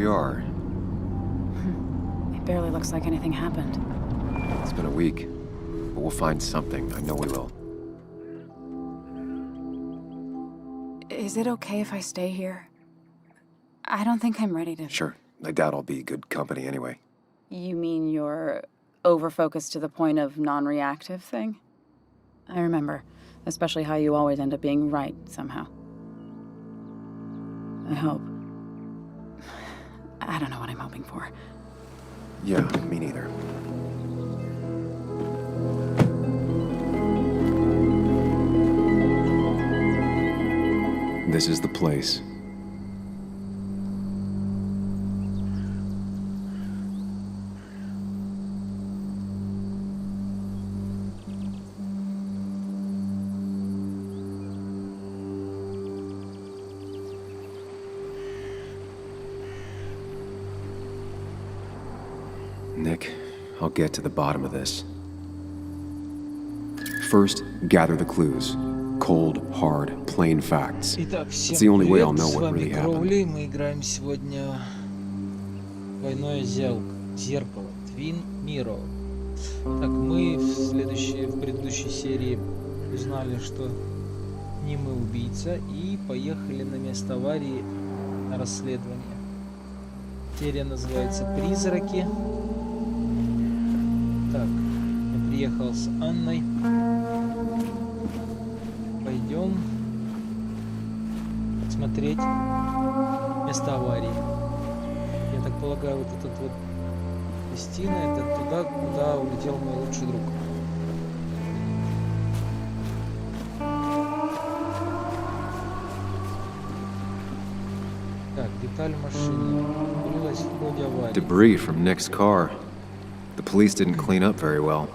we are. It barely looks like anything happened. It's been a week, but we'll find something. I know we will. Is it okay if I stay here? I don't think I'm ready to... Sure. I doubt I'll be good company anyway. You mean you're over-focused to the point of non-reactive thing? I remember, especially how you always end up being right somehow. I hope. I don't know what I'm hoping for. Yeah, me neither. This is the place. Nick, I'll get to the bottom of this. First, gather the clues. Cold, hard, plain facts. Итак, It's the only way I'll know с what вами really happened. Кроули. Мы играем сегодня двойное зеркало. Twin Mirror. Так, мы в предыдущей серии узнали, что не мы убийца, и поехали на место аварии на расследование. Серия называется «Призраки». Так, я приехал с Анной. Пойдем смотреть место аварии. Я так полагаю, вот этот вот гостиная, это туда, куда улетел мой лучший друг. Так, деталь машины. Вылилась в ходе аварии. Debris from Nick's car. The police didn't clean up very well.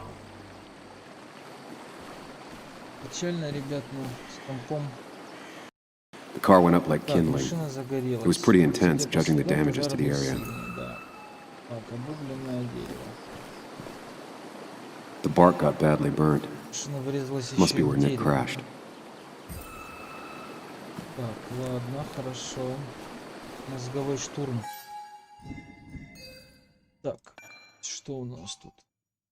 Печально, ребят, ну, с компом. The car went up like Так, kindling. машина загорелась. It was pretty intense, Судя по judging the следам, damages to the пожар был area. сильный, да. Так, обугленное дерево. The bark got badly burnt. Машина врезалась Must be еще where в Nick дерево. crashed. Так, ладно, хорошо. Мозговой штурм. Так, что у нас тут?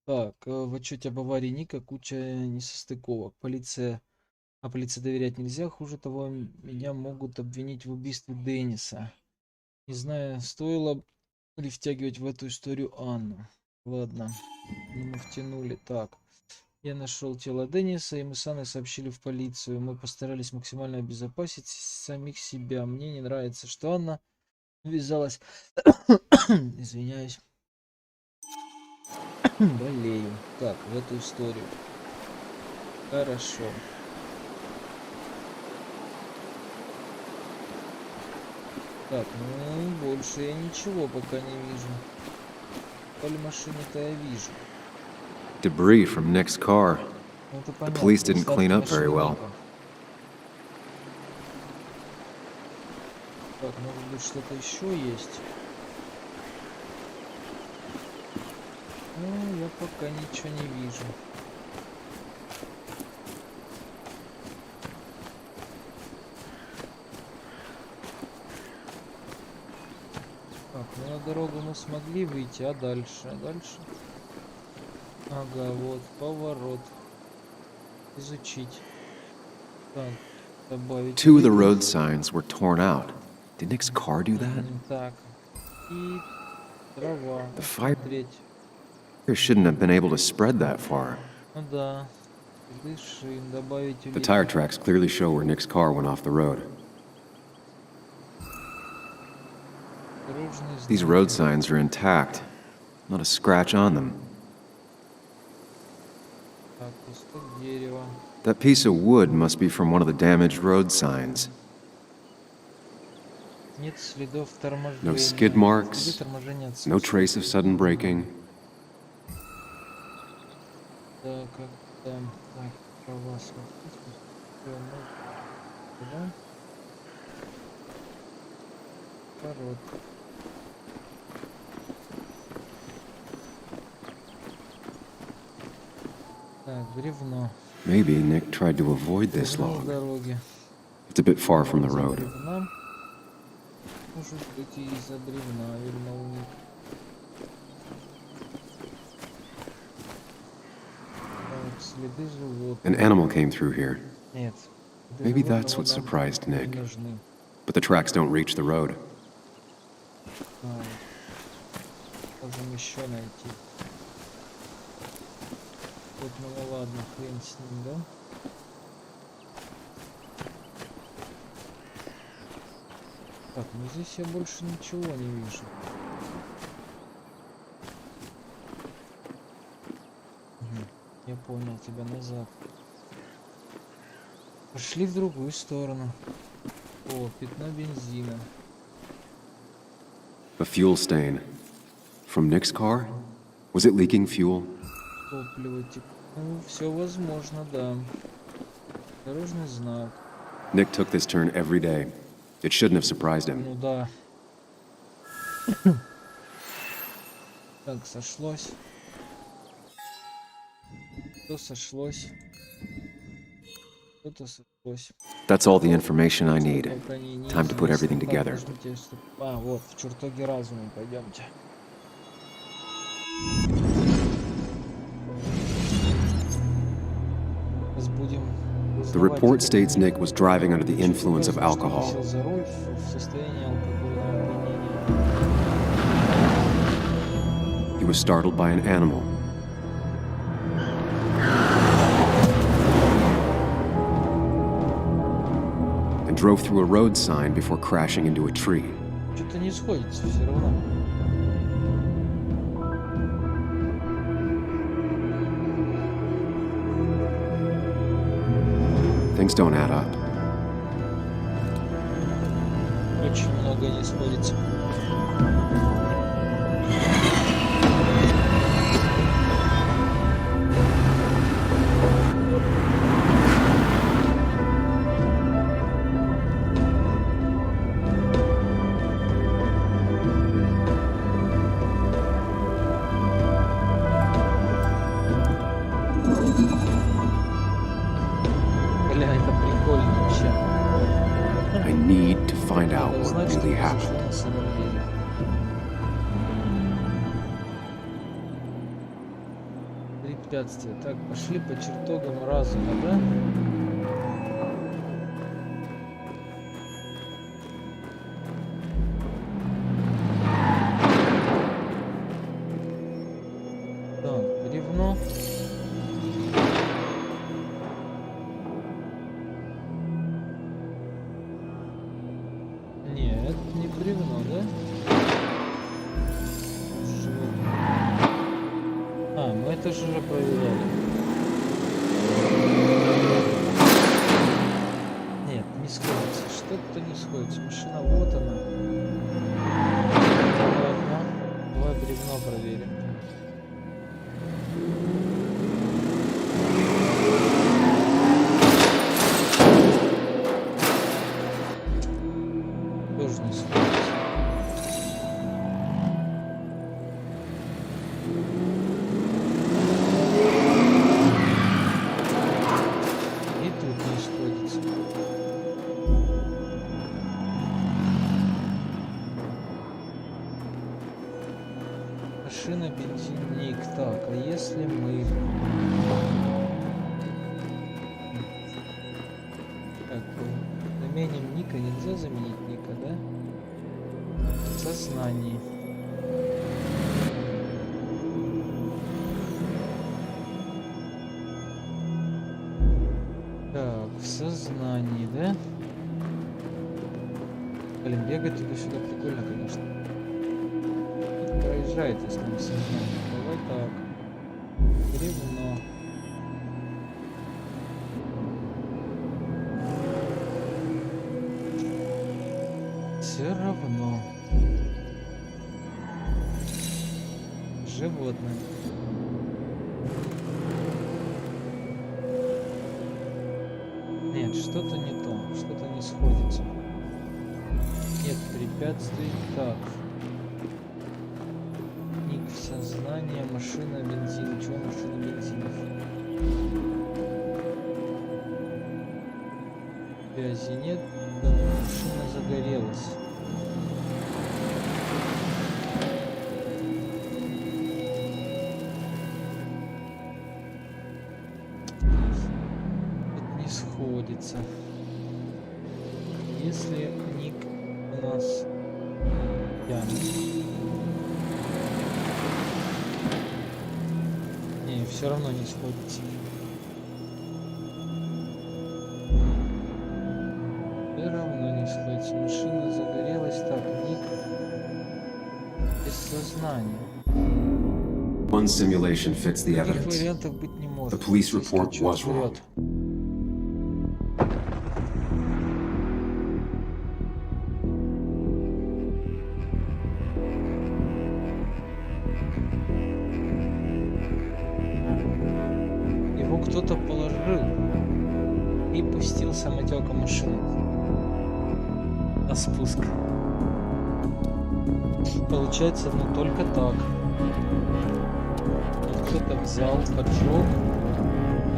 Так, в отчете об аварии Ника куча несостыковок. Полиция доверять нельзя. Хуже того, меня могут обвинить в убийстве Денниса. Не знаю, стоило ли втягивать в эту историю Анну. Ладно, мы втянули. Так, я нашел тело Денниса, и мы с Анной сообщили в полицию. Мы постарались максимально обезопасить самих себя. Мне не нравится, что Анна ввязалась. Извиняюсь. Болею. Так, в эту историю. Хорошо. Так, ну, больше я ничего пока не вижу. Поле машины-то я вижу. Debris from Nick's car. Ну, это The понятно, police didn't остатки clean up very машины well. Ника. Так, может быть, что-то еще есть? Ну, я пока ничего не вижу. Так, ну на дорогу мы смогли выйти, а дальше? А дальше? Ага, вот, поворот. Изучить. Так, добавить. Two of the road signs were torn out. Did Nick's car do that? Так. И трава. The fire Смотреть. shouldn't have been able to spread that far. Ну да. Следы шин, добавить The улики. tire tracks clearly show where Nick's car went off the road. Дорожные These знаки. road signs are intact. Not a scratch on them. Так, кусок дерева. That piece of wood must be from one of the damaged road signs. Нет следов торможения. No skid marks, Следы торможения no отсутствуют. trace of sudden braking. Так, как там? Так, трава смотрите. Да? Пород. Так, бревно. Maybe Nick tried to avoid this Бревно с log. дороги. It's a bit far from the road. Бревна. может быть и из-за бревна, вернул ник. Так, следы животных. An animal came through here. Нет. Maybe that's what surprised не Nick. нужны. But the tracks don't reach the road. Так. Можем еще найти. Вот, ну ладно, хрен с ним, да? Так, ну здесь я больше ничего не вижу. Я понял тебя назад. Пошли в другую сторону. О, пятно бензина. A fuel stain. From Nick's car? Was it leaking fuel? Топливо типа. Ну, все возможно, да. Дорожный знак. Nick took this turn every day. It shouldn't have surprised him. Ну да. Так, сошлось. Что сошлось? Что-то сошлось. That's all the information I need. Только не Time to put everything Так, together. нажмите, а, вот, в чертоге разума, пойдемте. Сейчас будем The report states Nick was driving under the influence of alcohol. Сел за руль в состоянии алкогольного опьянения. He was startled by an animal. And drove through a road sign before crashing into a tree. Что-то не сходится все равно. Things don't add up. Очень много не сходится. Бля, это прикольно вообще. I need to find out Надо what узнать, что really произошло happened. на самом деле. Препятствия. Так, пошли по чертогам разума, да? Так, бревно. Нет, не бревно, да? Животное. А, мы это же уже проверяли. Нет, не сходится. Что-то не сходится. Машина, вот она. Ладно. Давай бревно проверим. Тоже не сходится. И тут не сходится. Машина, бензинник. Так, а если мы... Так, заменим Ника. Нельзя заменить Ника, да? В сознании. Так, в сознании, да? Блин, бегать туда-сюда прикольно, конечно. Проезжает, если не в сознании. Давай так. Бревно. Все равно. Животное. Нет, что-то не то, что-то не сходится. Нет препятствий. Так. Ник в сознание, машина, бензин. Чего машина, бензин? Связи нет. Да, машина загорелась. говорится. Если ник у нас пьяный. Не, все равно не сходится. Все равно не сходится. Машина загорелась. Так, ник без сознания. One simulation fits the Таких evidence. вариантов быть не может. The police Полицейский report отчет was wrong. врет. Его кто-то положил и пустил самотеком машину на спуск. Получается, ну только так. Вот кто-то взял, поджег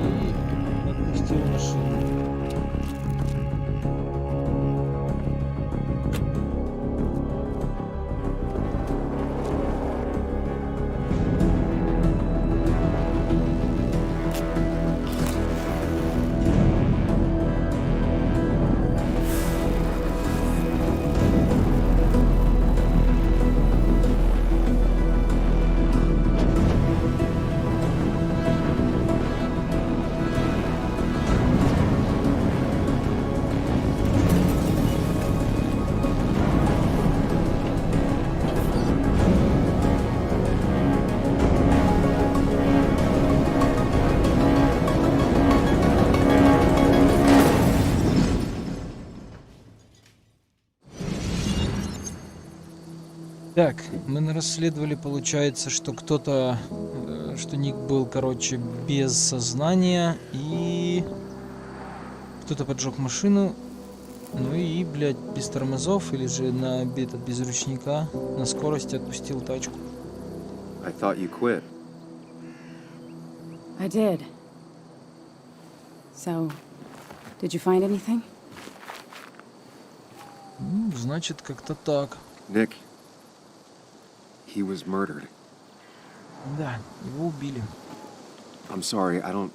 и отпустил машину. Так, мы расследовали, получается, что кто-то, что ник был, короче, без сознания, и кто-то поджег машину, ну и, блядь, без тормозов, или же без ручника, на скорости отпустил тачку. I thought you quit. I did. So, did you find anything? Ну, значит, как-то так. Nick, he was murdered. Да, его убили. I'm sorry, I don't...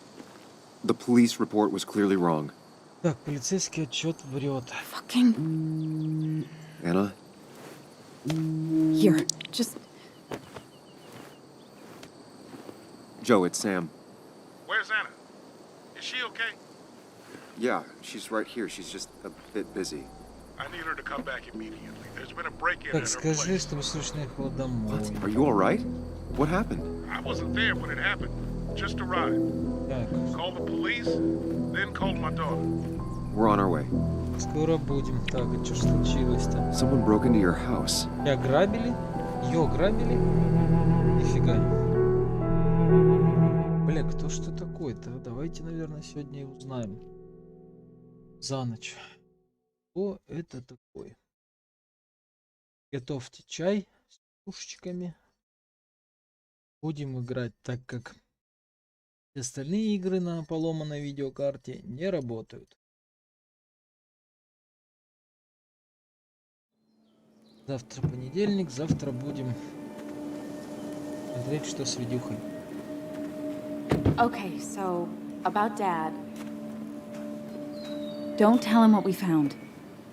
The police report was clearly wrong. Так, полицейский отчет врет. Fucking... Anna? Here, just... Joe, it's Sam. Where's Anna? Is she okay? Yeah, she's right here. She's just a bit busy. I need her to come back immediately. There's been a break-in Так, at her скажи, place. чтобы срочно ехала домой. Are you alright? What happened? I wasn't there when it happened. Just arrived. Так, Called the police, then called my daughter. We're on our way. скоро будем. Так, а что ж случилось-то? Someone broke into your house. Тебя ограбили? Ее ограбили? Нифига. Бля, кто что такой-то? Давайте, наверное, сегодня и узнаем. За ночь. Кто это такой? Готовьте чай с пушечками. Будем играть, так как все остальные игры на поломанной видеокарте не работают. Завтра понедельник, завтра будем смотреть, что с видюхой. Okay, so, about Dad. Don't tell him what we found.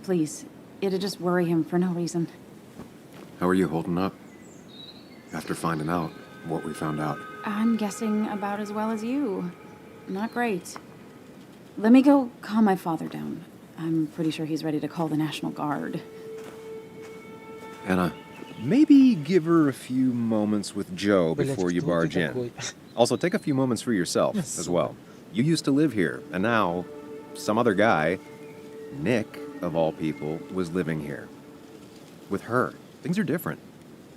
Please. It'll just worry him for no reason. How are you holding up? After finding out what we found out. I'm guessing about as well as you. Not great. Let me go calm my father down. I'm pretty sure he's ready to call the National Guard. Anna, Maybe give her a few moments with Joe Блять, before you кто ты barge in. такой? Also, take a few moments for yourself as well. You used to live here, and now some other guy, Nick, of all people, was living here. With her. Things are different.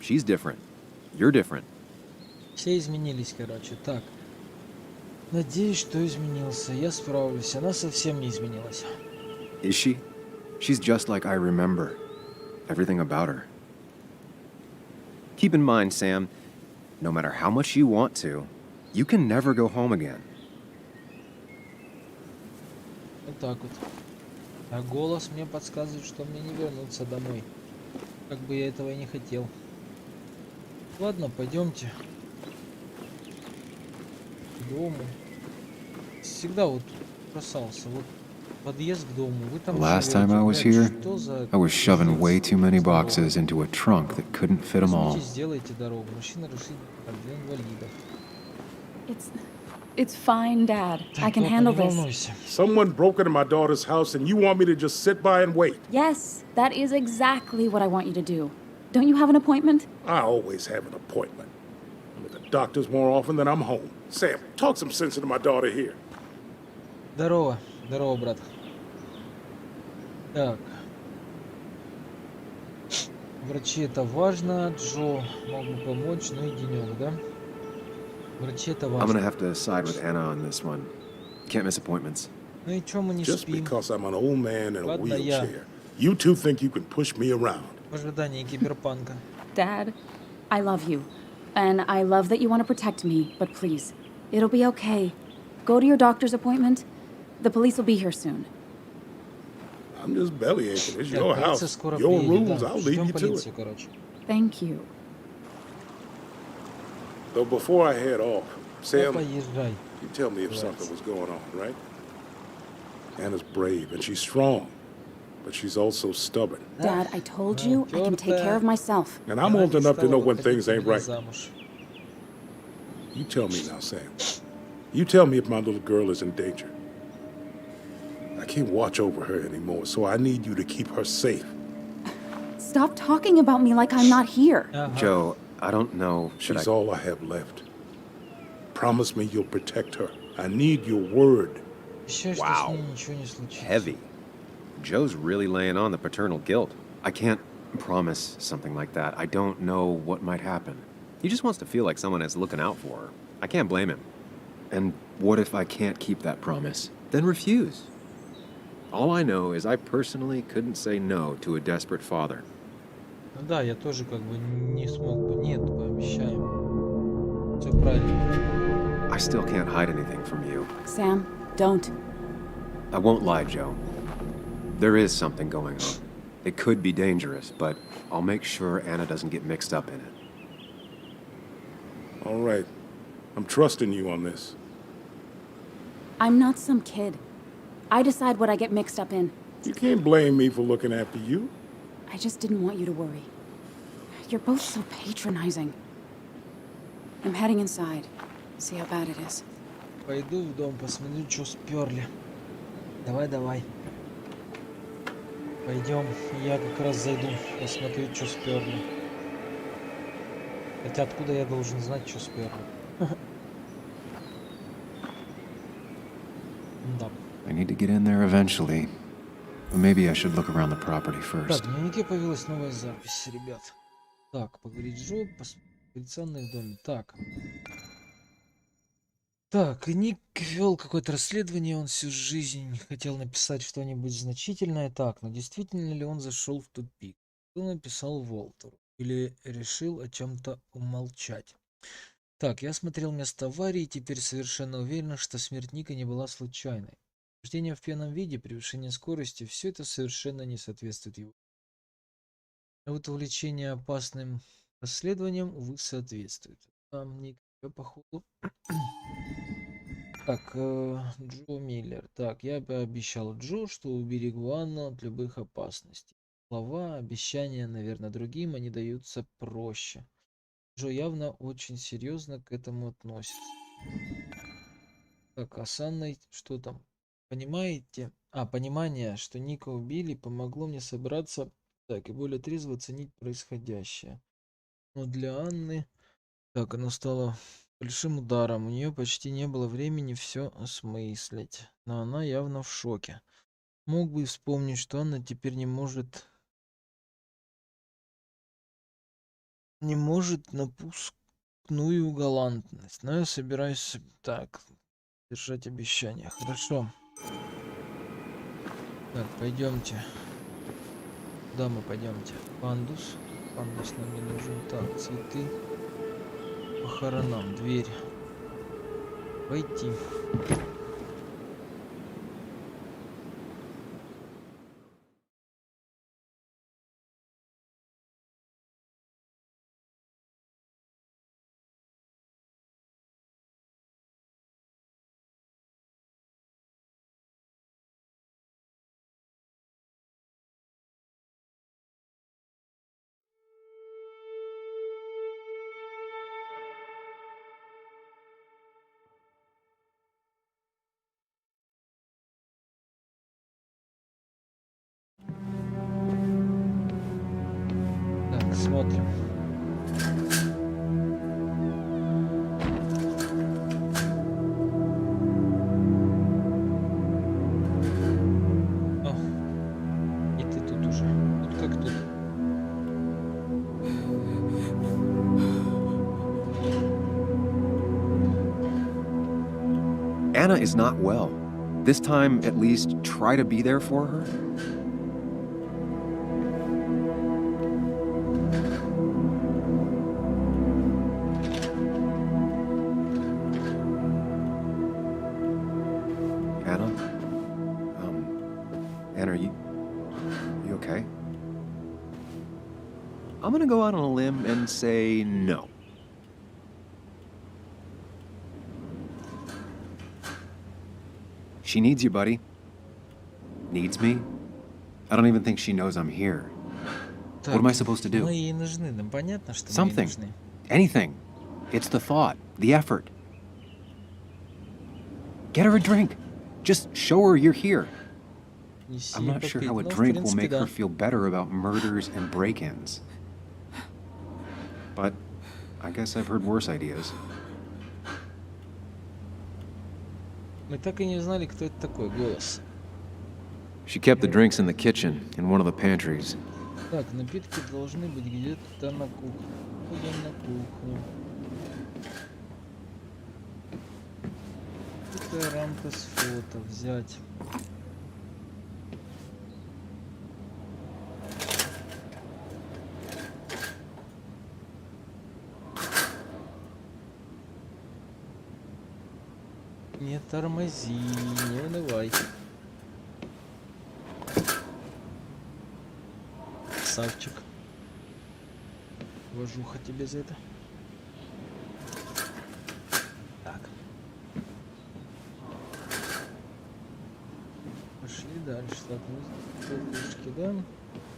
She's different. You're different. Все изменились, короче. Так. Надеюсь, что изменился. Я справлюсь. Она совсем не изменилась. Is she? She's just like I remember. Everything about her. Keep in mind, Sam, no matter how much you want to, you can never go home again. Вот так вот. А голос мне подсказывает, что мне не вернуться домой. Как бы я этого и не хотел. Ладно, пойдемте. К дому. Всегда вот бросался. Вот Подъезд к дому. Вы там The last живете. time I was Блядь, here, что за I was shoving way пиздец? too many Здорово. boxes into a trunk that couldn't fit them all. Возьмите, сделайте дорогу. Машина решит для инвалидов. It's fine, Dad. I Так, can папа, handle не this. волнуйся. Someone broke into my daughter's house and you want me to just sit by and wait? Yes, that is exactly what I want you to do. Don't you have an appointment? I always have an appointment. I'm at the doctor's more often than I'm home. Sam, talk some sense into my daughter here. Здорово. Здорово, брат. Так. Врачи это важно. Джо мог бы помочь, ну и денек, да? Врачи это I'm gonna важно. have to side with Anna on this one. Can't miss appointments. Ну и чё мы не Just спим? because I'm an old man in a Ладно, я. wheelchair, you two think you can push me around. В ожидании киберпанка. Dad, I love you. And I love that you want to protect me, but please, it'll be okay. Go to your doctor's appointment. The police will be here soon. I'm just belly aching. It's Так, your полиция house. скоро Your приедет, rules, да. I'll leave Ждем you to it. полицию, короче. Thank you. Though before I head off, Sam, Папа, езжай. you tell me if something was going on, right? Anna's brave and she's strong, but she's also stubborn. Dad, I told you I can take care of myself. And I'm Она old не enough to know стала when выходить things за ain't меня right. замуж. You tell me now, Sam. You tell me if my little girl is in danger. I can't watch over her anymore, so I need you to keep her safe. Stop talking about me like I'm not here. Ага. Joe, I don't know. Should She's I? all I have left. Promise me you'll protect her. I need your word. Обещаю, что с Wow. ней ничего не случится. Heavy. Joe's really laying on the paternal guilt. I can't promise something like that. I don't know what might happen. He just wants to feel like someone is looking out for her. I can't blame him. And what if I can't keep that promise? Then refuse. All I know is I personally couldn't say no to a desperate father. Ну да, я тоже как бы не смог бы. Нет, пообещаем. Все правильно. I still can't hide anything from you. Sam, don't. I won't lie, Joe. There is something going on. It could be dangerous, but I'll make sure Anna doesn't get mixed up in it. All right. I'm trusting you on this. I'm not some kid. I decide what I get mixed up in. You can't blame me for looking after you. I just didn't want you to worry. You're both so patronizing. I'm heading inside. See how bad it is. Пойду в дом, посмотрю, что сперли. Давай, давай. Пойдем. Я как раз зайду, посмотрю, что сперли. Хотя откуда я должен знать, что сперли? Да. I need to get in there eventually. But maybe I should look around the property Так, first. в дневнике появилась новая запись, ребят. Так, поговорить с Джо, полицейный в доме. Так. Так, и Ник вел какое-то расследование, он всю жизнь хотел написать что-нибудь значительное. Так, но действительно ли он зашел в тупик? Что написал Волтеру? Или решил о чем-то умолчать? Так, я смотрел место аварии и теперь совершенно уверен, что смерть Ника не была случайной. Вождение в пьяном виде, превышение скорости, все это совершенно не соответствует его. А вот увлечение опасным расследованием, увы, соответствует. Там Ник, походу. Так, Джо Миллер. Так, я пообещал Джо, что уберегу Анну от любых опасностей. Слова, обещания, наверное, другим, они даются проще. Джо явно очень серьезно к этому относится. Так, а с Анной что там? Понимаете? Понимание, что Ника убили, помогло мне собраться, так, и более трезво оценить происходящее. Но для Анны, так, оно стало большим ударом. У нее почти не было времени все осмыслить. Но она явно в шоке. Мог бы вспомнить, что Анна теперь не может напускную галантность. Но я собираюсь так держать обещания. Хорошо. Так, пойдемте. Куда мы пойдемте? Пандус. Пандус нам не нужен. Так, цветы. Похоронам. Дверь. Войти. Посмотрим. О, и ты тут уже. Тут как тут. Anna is not well. This time, at least, try to be there for her. Anna? Anna, are you okay? I'm gonna go out on a limb and say no. She needs you, buddy. Needs me? I don't even think she knows I'm here. What am I supposed to do? Мы ей нужны, нам понятно, что мы ей Something. нужны. Anything. It's the thought, the effort. Get her a drink. Just show her you're here. Неси I'm ей not sure попить. how a Ну, в drink will принципе, make да. her feel better about murders and break-ins. But I guess I've heard worse ideas. Мы так и не узнали, кто это такой, голос. She kept the drinks in the kitchen, in one of the pantries. Так, напитки должны быть где-то на кухне. Ходим на кухню. Это рамка с фото взять. Не тормози, не унывай. Красавчик. Вожуха тебе за это. Так. Пошли дальше. Так, мы кружки, да?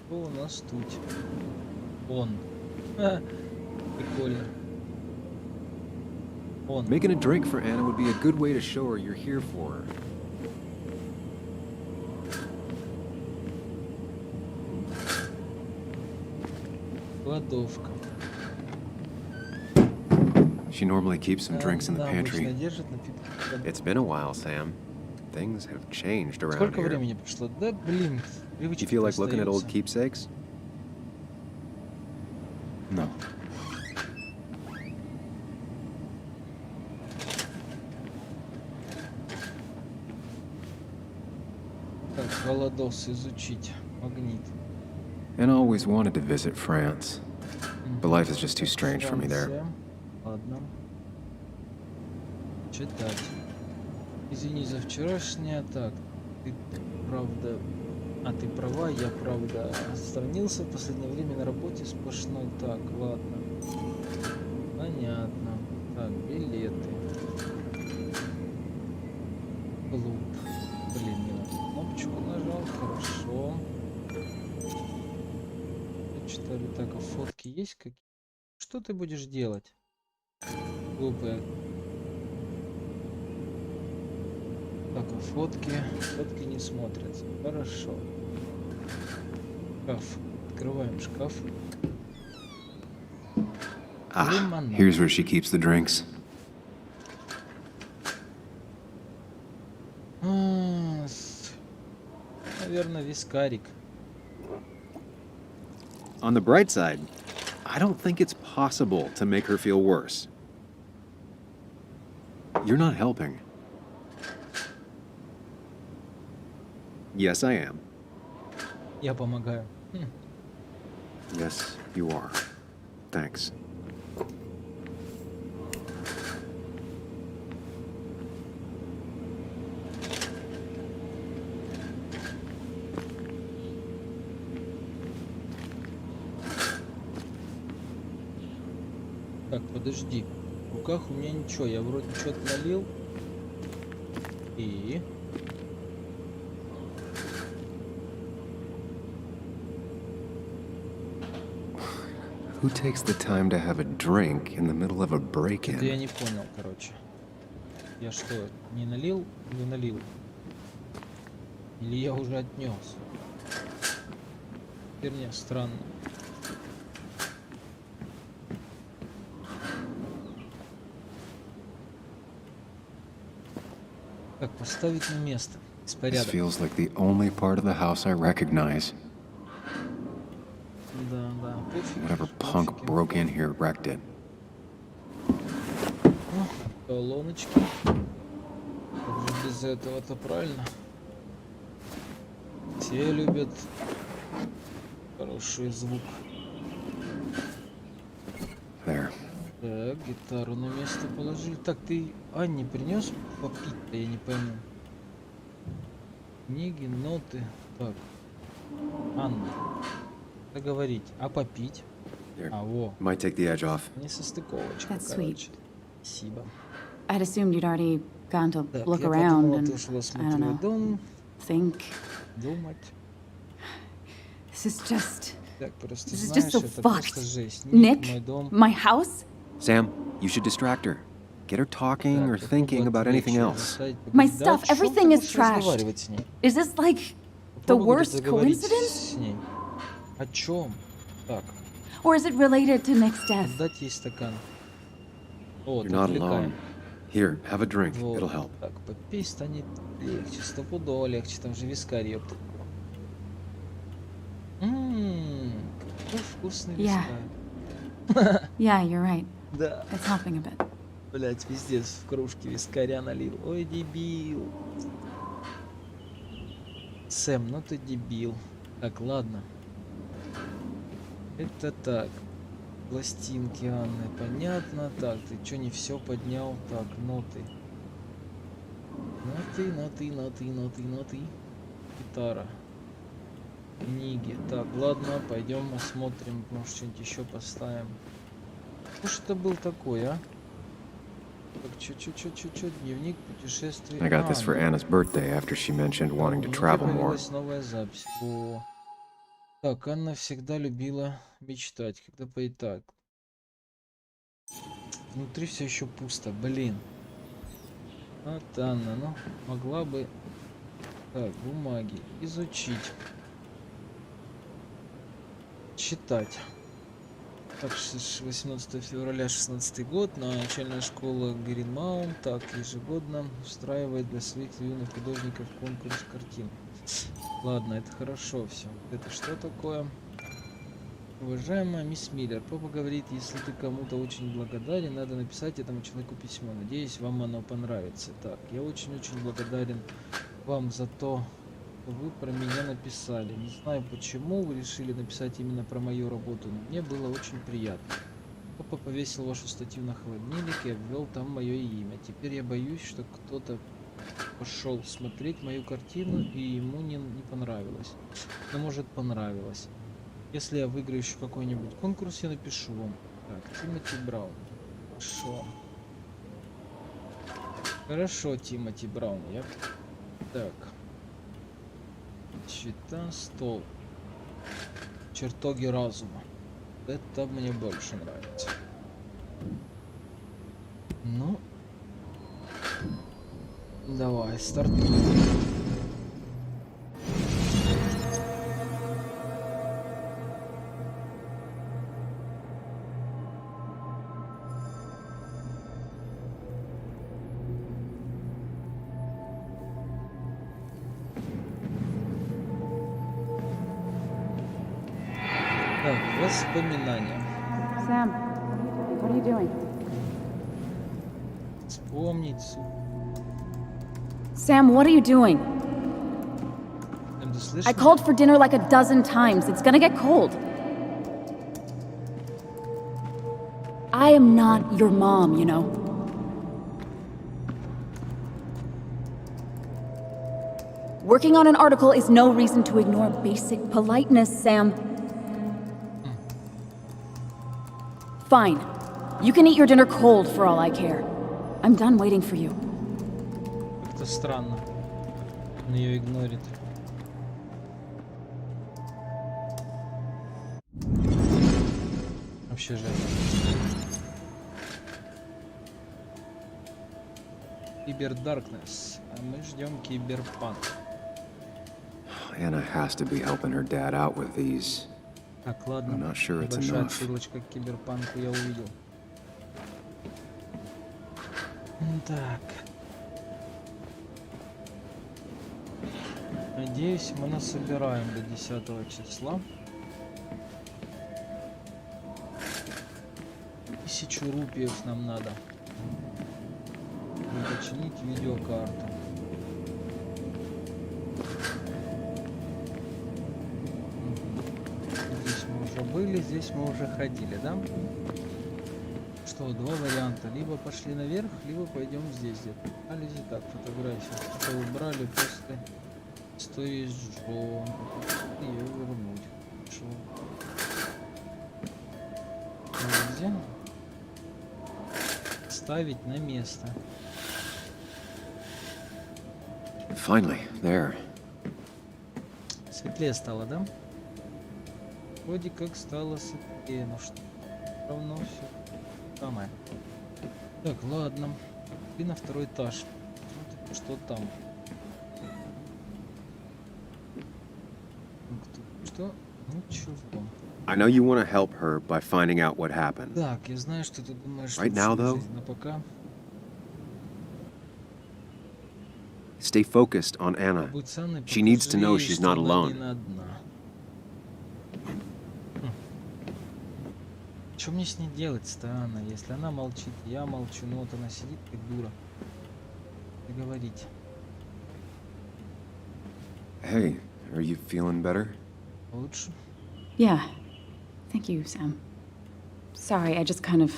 Что у нас тут? Он. Ха, прикольно. Он. Making a drink for Anna would be a good way to show her you're here for her. Кладовка. She normally keeps some drinks in the Она обычно pantry. держит напитки в кладовке. It's been a while, Sam. Things have changed around Сколько here. времени прошло? Да, блин, You привычки feel like looking at old остаются. keepsakes? No. Так, голодос изучить. Магнит. And I always wanted to visit France. But life is just too strange for me there. Франция. Ладно. Читать. Извини за вчерашнее. Так, ты правда... А, ты права, я правда отстранился в последнее время на работе сплошной. Так, ладно. Понятно. Так, билеты. Клуб. Блин, не на ту кнопочку нажал. Хорошо. Читали. Так, а фотки есть какие? Что ты будешь делать? Глупая. Так, а фотки? Фотки не смотрятся. Хорошо. Шкаф. Открываем шкаф. Ah, Лимонад. here's where she keeps the drinks. Наверное, вискарик. On the bright side, I don't think it's possible to make her feel worse. You're not helping. Yes, I am. Я помогаю. Yes, you are. Thanks. Так, подожди. В руках у меня ничего. Я вроде что-то налил. И... Who takes the time to have a drink in the middle of a Это break-in? я не понял, короче. Я что, не налил? Не налил. Или я уже отнес? Теперь мне странно. Так, поставить на место. This Беспорядок. feels like the only part of the house I recognize. Да, да. Пофиг. Whatever punk шкафчики. broke in here wrecked it. О, колоночки. Как же без этого-то, правильно? Все любят хороший звук. There. Так, гитару на место положили. Так, ты Анне принес попить-то, я не пойму. Книги, ноты. Так. Анна. Договорить. А попить? Here. А, во. Might take the edge off. Не состыковочка, That's короче. Спасибо. I'd assumed you'd already gone to Так, look я around подумала, and, ты ушла I don't смотреть know, дом, think. думать. This is just... Так, просто This is знаешь, just so это fucked. просто жесть. Nick, мой дом. my house, Sam, you should distract her. Get her talking or Так, thinking попробуй about anything отвлечь её, else. заставить my поговорить. Да stuff, о чём ты everything is будешь trashed. разговаривать с ней? Is this like the Попробуй говорит, worst заговорить coincidence? с ней. О чем? Так, Or is it related to Nick's death? отдать ей стакан. Вот, You're not отвлекаем. alone. Here, have a drink. Вот. It'll help. Так, попей станет легче, стопудово легче, там же вискарь, ёпта. Какой вкусный Yeah. вискарь. Yeah, you're right. Да. It's helping a bit. Блять, пиздец, в кружке вискаря налил. Ой, дебил. Сэм, ну ты дебил. Так, ладно. Это так. Пластинки Анны, понятно. Так, ты чё не все поднял? Так, ноты. Ноты. Гитара. Книги. Так, ладно, пойдем осмотрим. Может, что-нибудь еще поставим. Что ж это был такой, а? Так, чё, дневник путешествий. I got this for Анны. Anna's birthday after she mentioned wanting to У меня travel more. появилась новая запись. О. Так, Анна всегда любила мечтать. Когда поедет так. Внутри все еще пусто, блин. Вот Анна, ну, могла бы... Так, бумаги. Изучить. Читать. Так, 18 февраля 16 год. Начальная школа Гринмаун. Так, ежегодно устраивает для своих юных художников конкурс картин. Ладно, это хорошо все. Это что такое? Уважаемая мисс Миллер, папа говорит, если ты кому-то очень благодарен, надо написать этому человеку письмо. Надеюсь, вам оно понравится. Так, я очень-очень благодарен вам за то, что вы про меня написали. Не знаю, почему вы решили написать именно про мою работу, но мне было очень приятно. Папа повесил вашу статью на холодильник и обвел там мое имя. Теперь я боюсь, что кто-то пошел смотреть мою картину и ему не понравилось. Но может понравилось. Если я выиграю еще какой-нибудь конкурс, я напишу вам. Так, Тимоти Браун. Хорошо. Хорошо, Тимоти Браун. Я... Так. Чита, стол. Чертоги разума. Это мне больше нравится. Ну. Давай, стартуем. Так, воспоминания. Sam, what are you doing? Вспомнить. Sam, what are you doing? Эм, ты слышишь I меня? called for dinner like a dozen times. It's gonna get cold. I am not your mom, you know. Working on an article is no reason to ignore basic politeness, Sam. Fine. You can eat your dinner cold for all I care. I'm done waiting for you. Как-то странно. Он ее игнорит. Вообще жаль. Кибердаркнесс. А мы ждем киберпанк. Anna has to be helping her dad out with these. Так, ладно. I'm not sure it's Небольшая enough. отсылочка к киберпанку я увидел. Так. Надеюсь, мы насобираем до 10 числа 1000 рупиев нам надо. И починить видеокарту. Здесь мы уже были, здесь мы уже ходили, да? Что, два варианта. Либо пошли наверх, либо пойдем здесь где-то. А лези так, фотографию. Что убрали после истории с Джо. Ее вернуть. Хорошо. Нельзя ставить на место. Finally, there. Светлее стало, да? Вроде как стало светлее, но что равно все самое. Так, ладно. И на второй этаж. Смотрим, что там. Что? Ничего. I know you want to help her by finding out what happened. Так, я знаю, что ты думаешь, Right now, though? но пока Stay focused on Anna. будь с Анной, She needs to know покажи ей, she's что not она alone. не одна. Что мне с ней делать-то, Анна? Если она молчит, я молчу, ну вот она сидит как дура. И говорить. Hey, are you feeling better? Лучше? Yeah. Thank you, Sam. Sorry, I just kind of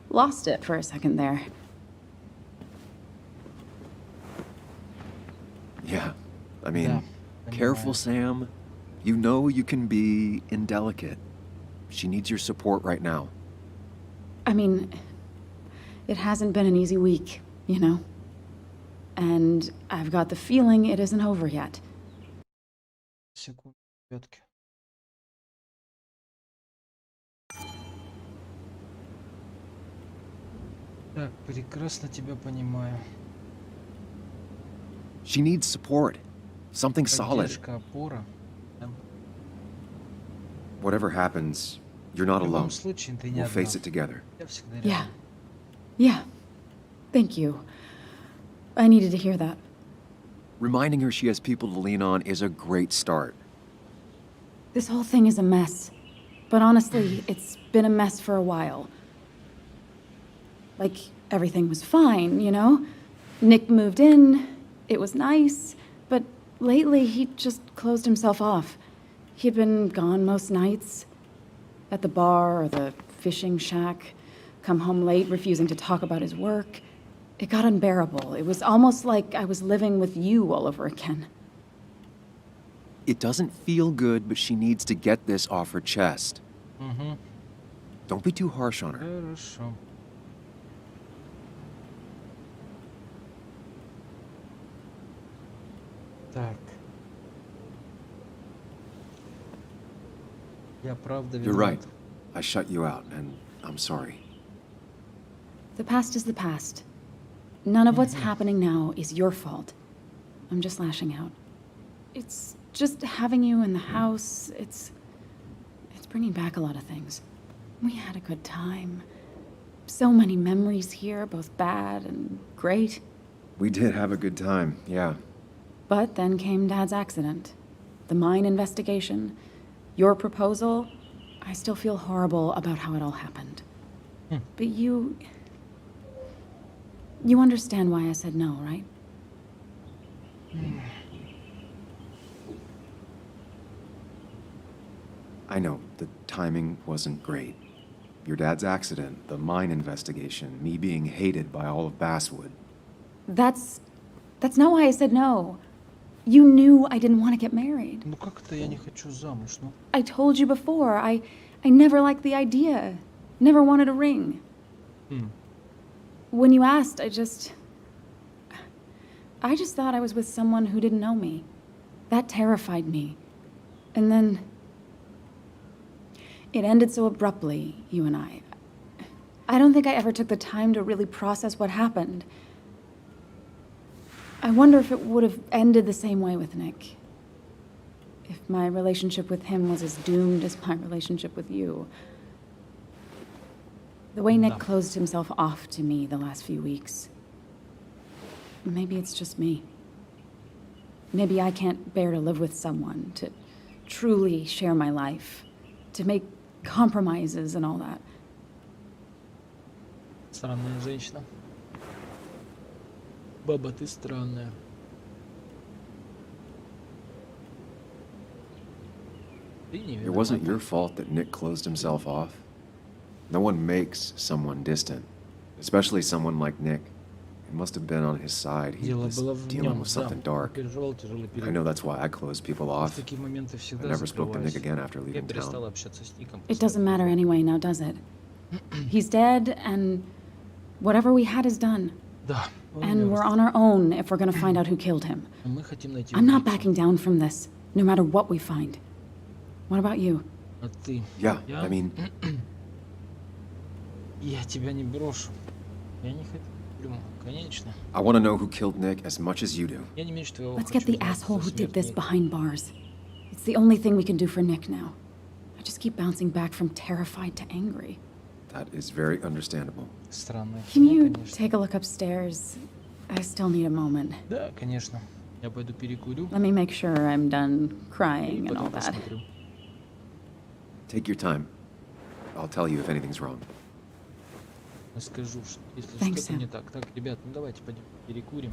lost it for a second there. Yeah. I mean, Да, careful, понимаю. Sam. You know you can be indelicate. She needs your support right now. I mean, it hasn't been an easy week, you know? And I've got the feeling it isn't over yet. Секунду, ребятки. Так, прекрасно тебя понимаю. She needs support. Something solid. Поддержка, опора. Да. Whatever happens, you're not В любом alone. случае, ты не We'll одна. face it together. Я всегда Yeah. рядом. Yeah. Thank you. I needed to hear that. Reminding her she has people to lean on is a great start. This whole thing is a mess. But honestly, it's been a mess for a while. Like, everything was fine, you know? Nick moved in, it was nice, but lately he just closed himself off. He'd been gone most nights, at the bar or the fishing shack, come home late, refusing to talk about his work. It got unbearable. It was almost like I was living with you all over again. It doesn't feel good, but she needs to get this off her chest. Угу. Don't be too harsh on her. Хорошо. Так. Я правда You're виноват. right. I shut you out, and I'm sorry. The past is the past. None of what's happening now is your fault. I'm just lashing out. It's just having you in the house. It's bringing back a lot of things. We had a good time. So many memories here, both bad and great. We did have a good time, yeah. But then came Dad's accident, the mine investigation, your proposal. I still feel horrible about how it all happened. But you understand why I said no, right? I know, the timing wasn't great. Your dad's accident, the mine investigation, me being hated by all of Basswood. That's not why I said no. You knew I didn't want to get married. Ну как это я не хочу замуж? Ну, I told you before, I never liked the idea. Never wanted a ring. When you asked, I just thought I was with someone who didn't know me. That terrified me. And then it ended so abruptly, you and I. I don't think I ever took the time to really process what happened. I wonder if it would have ended the same way with Nick. If my relationship with him was as doomed as my relationship with you. The way Nick No. closed himself off to me the last few weeks. Maybe it's just me. maybe I can't bear to live with someone, to truly share my life, to make compromises and all that. Странная женщина. Баба, ты странная. Ты не It wasn't виновата. your fault that Nick closed himself off. No one makes someone distant, especially someone like Nick. It must have been on his side. He Дело was было в dealing нем, with да. something Он dark. переживал тяжелый I период. know that's why I closed people В off. такие моменты I всегда never spoke to Nick закрываюсь. again after Я leaving перестал town. общаться с Ником. It после doesn't этого. matter anyway now, does it? He's dead, and whatever we had is done. Да, он And we're мертв. on our own if we're gonna find out who killed him. А мы хотим найти I'm not убийцу. backing down from this, no matter what we find. What about you? А ты? Yeah, Я? I mean, Я тебя не брошу. Я не хочу в тюрьму. Конечно. I want to know who killed Nick as much as you do. Я не меньше твоего Let's хочу get the узнать asshole за who did смерть this Ника. behind bars. It's the only thing we can do for Nick now. I just keep bouncing back from terrified to angry. That is very understandable. Странное Can кино, you конечно. take a look upstairs? I still need a moment. Да, конечно. Я пойду перекурю Let me make sure I'm done и crying and all потом that. посмотрю. Take your time. I'll tell you if anything's wrong. Скажу, что если Thanks, что-то Sam. не так. Так, ребят, ну давайте пойдем перекурим.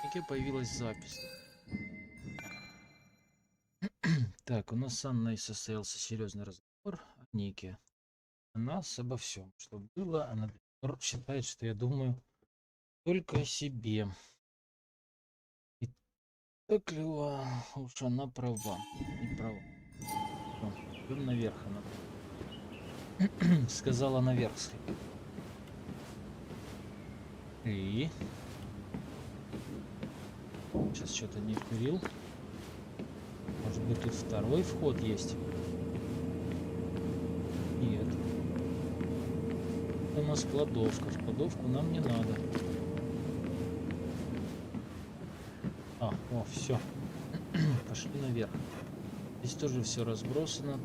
Нике появилась запись. Так, у нас с Анной состоялся серьезный разговор о Нике. О нас, обо всем, что было. Она до сих пор считает, что я думаю только о себе. И так ли уж она права? Не права. Всё, идем наверх. Она сказала наверх сходить. И сейчас что-то не вкурил. Может быть, тут второй вход есть? Нет. У нас кладовка. В кладовку нам не надо. О, все. Пошли наверх. Здесь тоже все разбросано.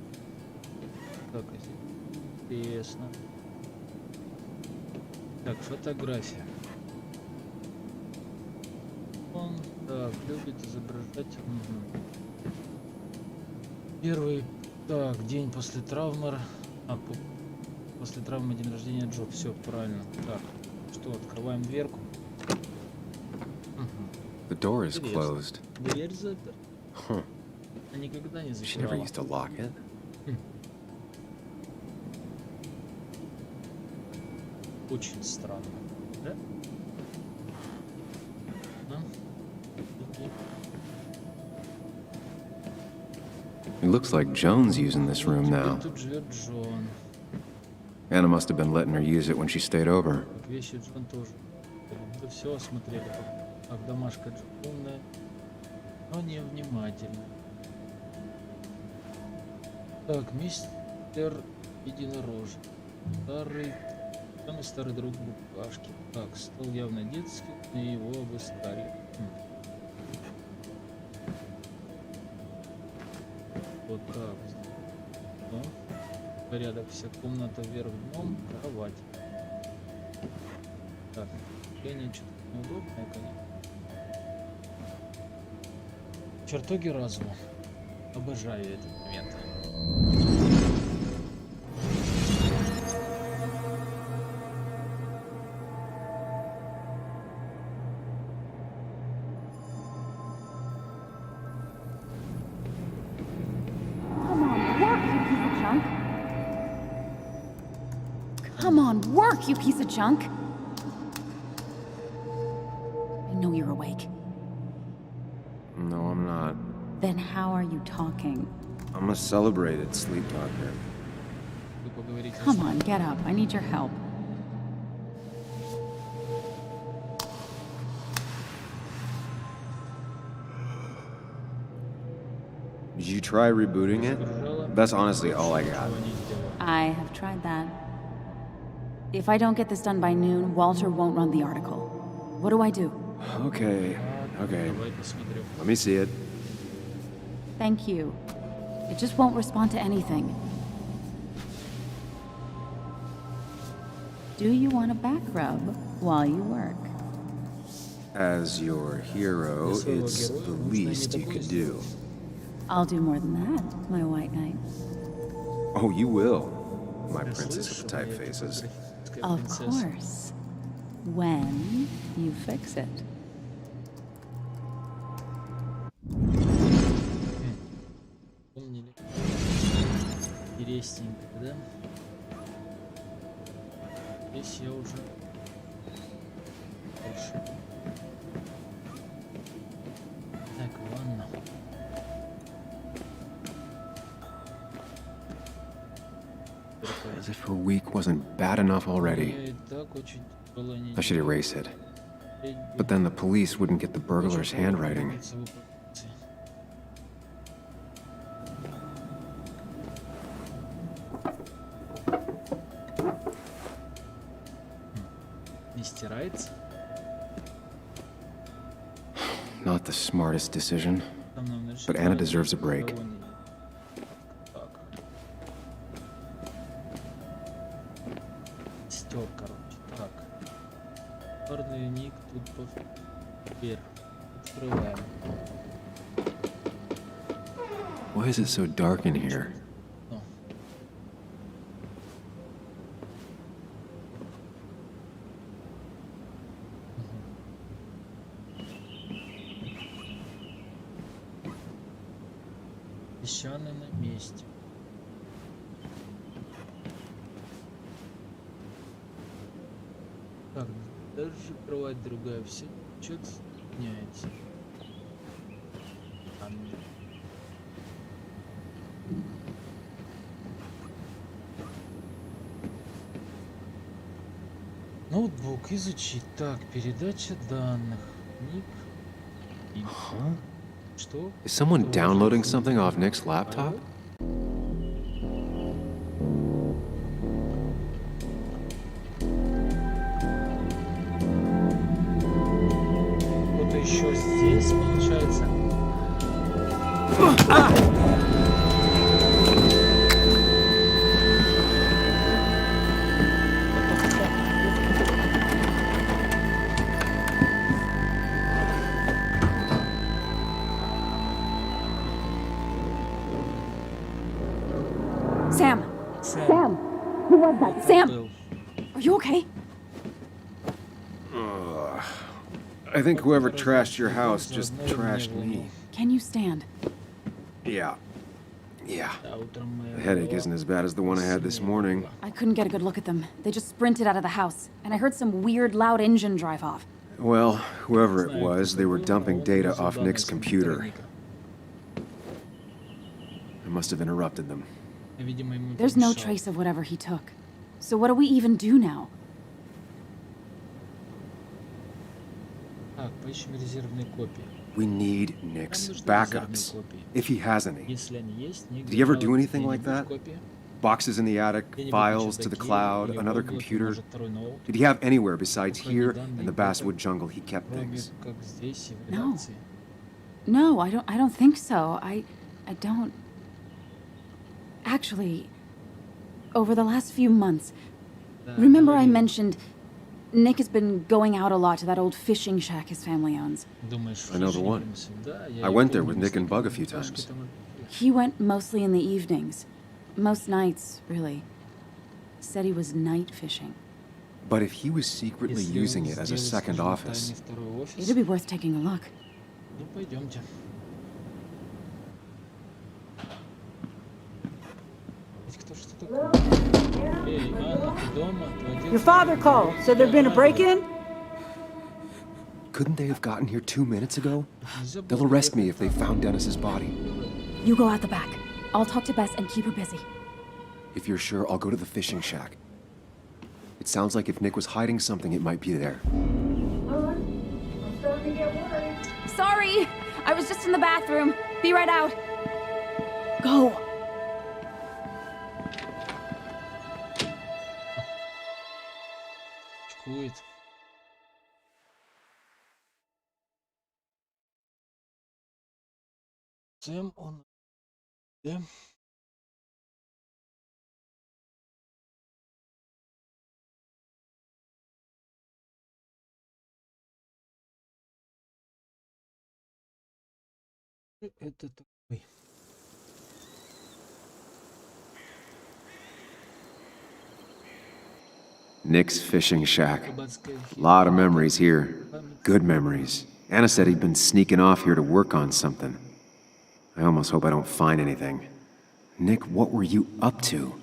Так, а здесь интересно. Так, фотография. Он так любит изображать. Угу. Первый, так, день после травмы. После травмы день рождения Джо. Все правильно. Так, что, открываем дверку. The door is Интересно. closed. Дверь заперта. Huh. Она никогда не She never закрывала. used to lock it. Очень странно, да? А? It looks like Joan's using this room now. Тут живет Джон. Anna must have been letting her use it when she stayed over. Так, вещи Джон тоже. Да все осмотрели. Как домашка Джон умная, но невнимательная. Так, мистер Единорожек. Старый Самый старый друг букашки. Так, стол явно детский, но его обыскали. Вот так. Ну, порядок, вся комната вверх дном, кровать. Так, Леня что-то неудобное, конечно. Чертоги разума. Обожаю этот момент. Come on, work, you piece of junk! I know you're awake. No, I'm not. Then how are you talking? I'm a celebrated sleep talker. Вы поговорите. Come on, get up. I need your help. Did you try rebooting it? That's honestly all I got. I have tried that. If I don't get this done by noon, Walter won't run the article. What do I do? Okay. Давай посмотрим. Let me see it. Thank you. It just won't respond to anything. Do you want a back rub while you work? As your hero, it's the least you could do. I'll do more than that, my white knight. Oh, you will, my princess of the typefaces. Of course. When you fix it. Помнили. Интересненько, да? Здесь я уже больше. Так, ладно. As if a week wasn't bad enough already. Я и так очень тяжело не I should erase it. But then the police wouldn't get the burglar's handwriting. Не стирается. Not the smartest decision. Там нам дальше But Anna надо deserves a break. никого не- Так. Стер, короче. Так. Парный ник тут теперь. Открываем. Why is it so dark in here? О. Песчаный на месте. Так, даже кровать другая, все что-то меняется. Ноутбук изучить. Так, передача данных. Ник. Huh? Что? Is someone downloading something off Nick's laptop? Кто-то еще здесь, получается? Sam! Сэм. Sam! Who was that? Sam! Был. Are you okay? I think whoever trashed your house just trashed me. Can you stand? Yeah. Да, утром моя The headache голова isn't as bad as the one I had this morning. I couldn't get a good look at them. They just sprinted out of the house, and I heard some weird, loud engine drive off. Well, whoever it Знаю, was, кто they were был, dumping но он data вложил off данные Nick's с computer. компьютера I must have interrupted them. Ника. Видимо, ему There's no помешал. trace of whatever he took. So what do we even do now? Так, поищем резервные копии. We need Nick's backups, if he has any. Если они есть, Ник Did he ever держал do anything like где-нибудь that? копии. Boxes in the attic, Где-нибудь files на to the чердаке, cloud, или another облаке, computer. может, второй ноут. Did he have anywhere besides Хранить here данные and the где-то, basswood jungle he kept кроме things? как здесь и в No. редакции? No, I don't think so. I don't. Actually, over the last few months, Да, remember I говорил. mentioned Nick has been going out a lot to that old fishing shack his family owns. Думаешь, I know the фишинг one. ему да, я I и went there помню, with мы Nick с and Bug a Ником few Наташкой times. там были. He went mostly in the evenings. Most nights, really. Said he was night fishing. But if he was secretly Если using it as a сделать, second скажем, office, тайный второй офис, It'd be worth taking a look. ну пойдемте. Ведь кто ж это такой? Эй, Анна, ты дома? Твой отец Your father called. Said there'd been a break-in? couldn't they have gotten here 2 minutes ago? Нельзя было They'll arrest me приехать if they found Dennis's body. You go out the back. I'll talk to Bess and keep her busy. If you're sure, I'll go to the fishing shack. It sounds like if Nick was hiding something, it might be there. Sorry! I was just in the bathroom. Be right out. Go. Чкует. Сэм, он... Да? Это такой. Nick's fishing shack. Кабацкая Lot of memories here. Good memories. Anna said he'd been sneaking off here to work on something. I almost hope I don't find anything. Nick, what were you up to?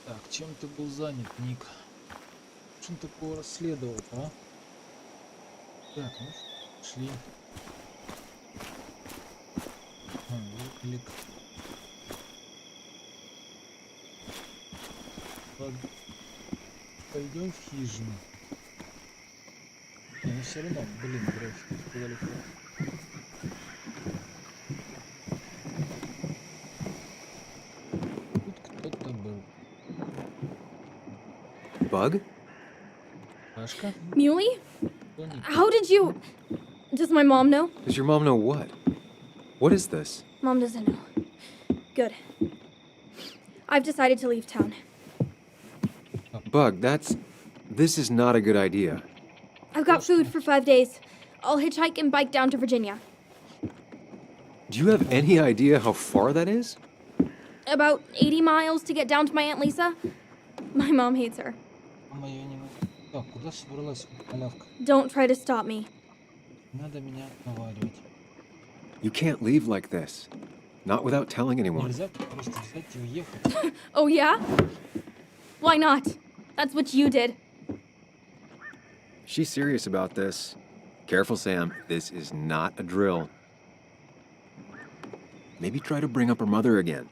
Так, чем ты был занят, Ник? Что он такого расследовал, а? Так, ну, шли. Выклик. Ладно. Пойдем в хижину. Не, ну все равно, блин, график далеко. Тут кто-то был. Bug? Пашка? Muley? Тони? How did you... Does my mom know? Does your mom know what? What is this? Mom doesn't know. Good. I've decided to leave town. Bug, this is not a good idea. I've got food for 5 days. I'll hitchhike and bike down to Virginia. Do you have any idea how far that is? About 80 miles to get down to my Aunt Lisa. My mom hates her. Мама её не могу. Так, куда собралась малявка? Don't try to stop me. Надо меня отговаривать. You can't leave like this. Not without telling anyone. Нельзя просто взять и уехать. Oh, yeah? Why not? That's what you did. She's serious about this. Careful, Sam. This is not a drill. Maybe try to bring up her mother again.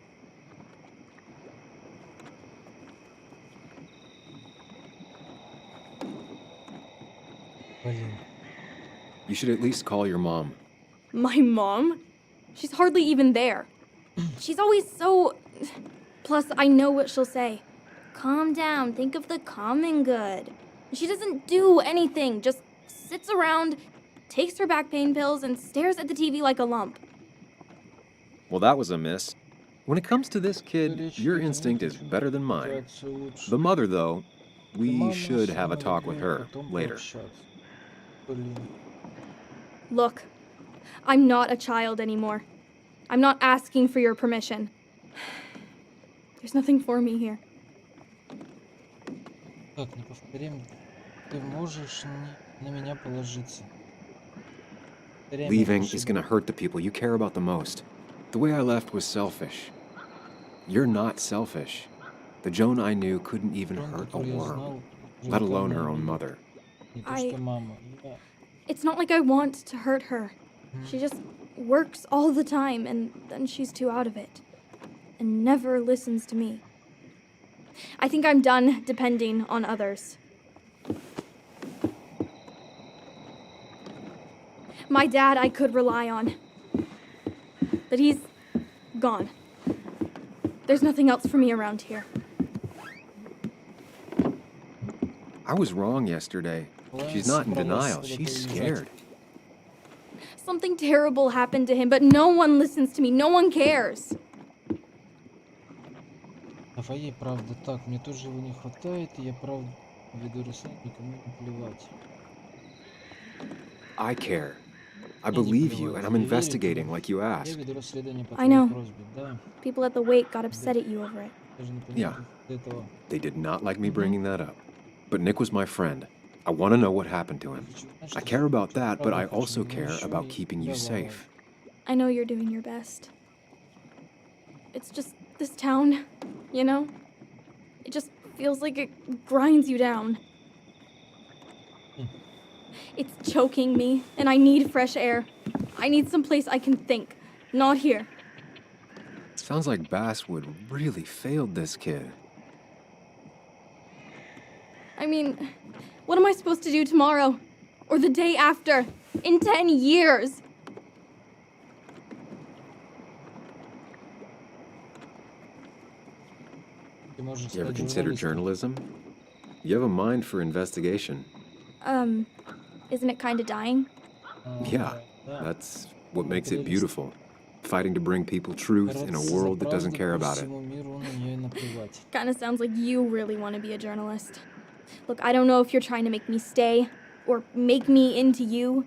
Блин. You should at least call your mom. My mom? She's hardly even there. She's always so... Plus, I know what she'll say. Calm down, think of the common good. She doesn't do anything, just sits around, takes her back pain pills, and stares at the TV like a lump. Well, that was a miss. When it comes to this kid, your instinct is better than mine. Ситуация лучше. The mother, though, we Мама should have a сама talk with любила her потом later. пообщаться. Блин. Look, I'm not a child anymore. I'm not asking for your permission. There's nothing for me here. Так, неповторим. Ты можешь на меня положиться. Повторяем Leaving ошибку. is gonna hurt the people you care about the most. The way I left was selfish. You're not selfish. The Joan I knew couldn't even Том, hurt a который я worm, знал, let alone her никому own не- mother. Не то, что мама. Я- It's not like I want to hurt her. She just works all the time, and then she's too out of it. And never listens to me. I think I'm done depending on others. My dad I could rely on. But he's gone. There's nothing else for me around here. I was wrong yesterday. She's not in denial. She's scared. Something terrible happened to him, but no one listens to me. No one cares. А ей правда так, мне тоже его не хватает, и я правда веду расследование, никому не плевать. I care. I believe you, and I'm investigating like you Я asked. веду расследование по I твоей know. просьбе, да. People at the wake got upset at you over it. Даже не Yeah. понимаю, как этого. They did not like me bringing that up. But Nick was my friend. I want to know what happened to him. I care about that, but I also care about keeping you safe. I know you're doing your best. It's just this town, you know? It just feels like it grinds you down. It's choking me, and I need fresh air. I need someplace I can think, not here. Sounds like Basswood really failed this kid. I mean, what am I supposed to do tomorrow? Or the day after? In 10 years? Ты можешь You ever стать considered журналистом. journalism? You have a mind for investigation. Isn't it kinda dying? Yeah, Да. that's what makes it beautiful. Fighting to bring people truth in a world that doesn't care about it. Всему миру на неё и наплевать. Kinda sounds like you really want to be a journalist. Look, I don't know if you're trying to make me stay, or make me into you,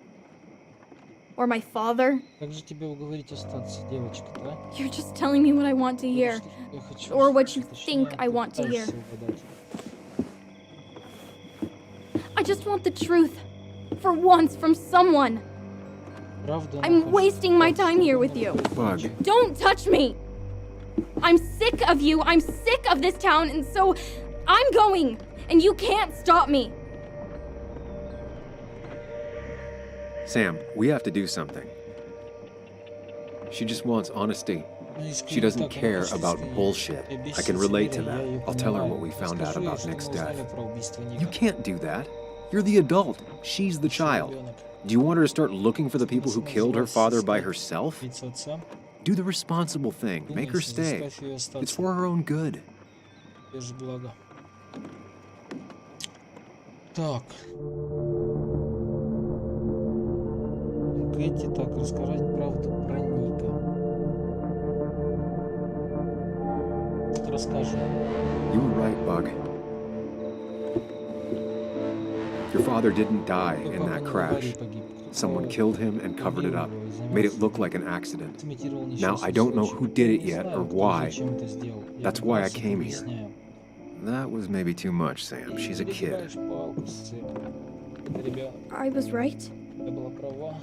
or my father. Как же тебя уговорить остаться, девочка, да? You're just telling me what I want to hear, Я хочу, or what you точнее, think I want to hear. пытаешься угадать. I just want the truth, for once, from someone. Правда, она I'm хочет wasting my остаться, time here но with она you. Bug, Don't touch me! I'm sick of you, I'm sick of this town, and so I'm going, and you can't stop me. Sam, we have to do something. She just wants honesty. Ну, She искренне doesn't так, она care хочет about искренне. bullshit. Я бесит I can relate to Севера, я that. её I'll tell her понимаю. what we found out Скажу ей, about что Nick's мы узнали death. про убийство Ника. You can't do that. You're the adult. She's the Ещё child. ребёнок. Do you want her to start looking for the people who killed her father by herself? Убийца отца. Do the responsible thing. Make her Конечно, stay. заставь её остаться. It's for her own good. Тебе же благо. Так. Кэти, так, рассказать правду про Ника. Вот расскажи. You were right, Bug. Your father didn't die Твой in папа that не в crash. аварии погиб. Кто-то Someone killed him and covered it up, made it look like an accident. сымитировал Now, I несчастный don't know случай. who did it Я не yet знаю, or кто и why. зачем это сделал. Я That's тебе why I всё came here. объясняю. That was maybe too much, Sam. She's a kid. Перегибаешь палку с цепью. Это ребенок. I was right. Я была права.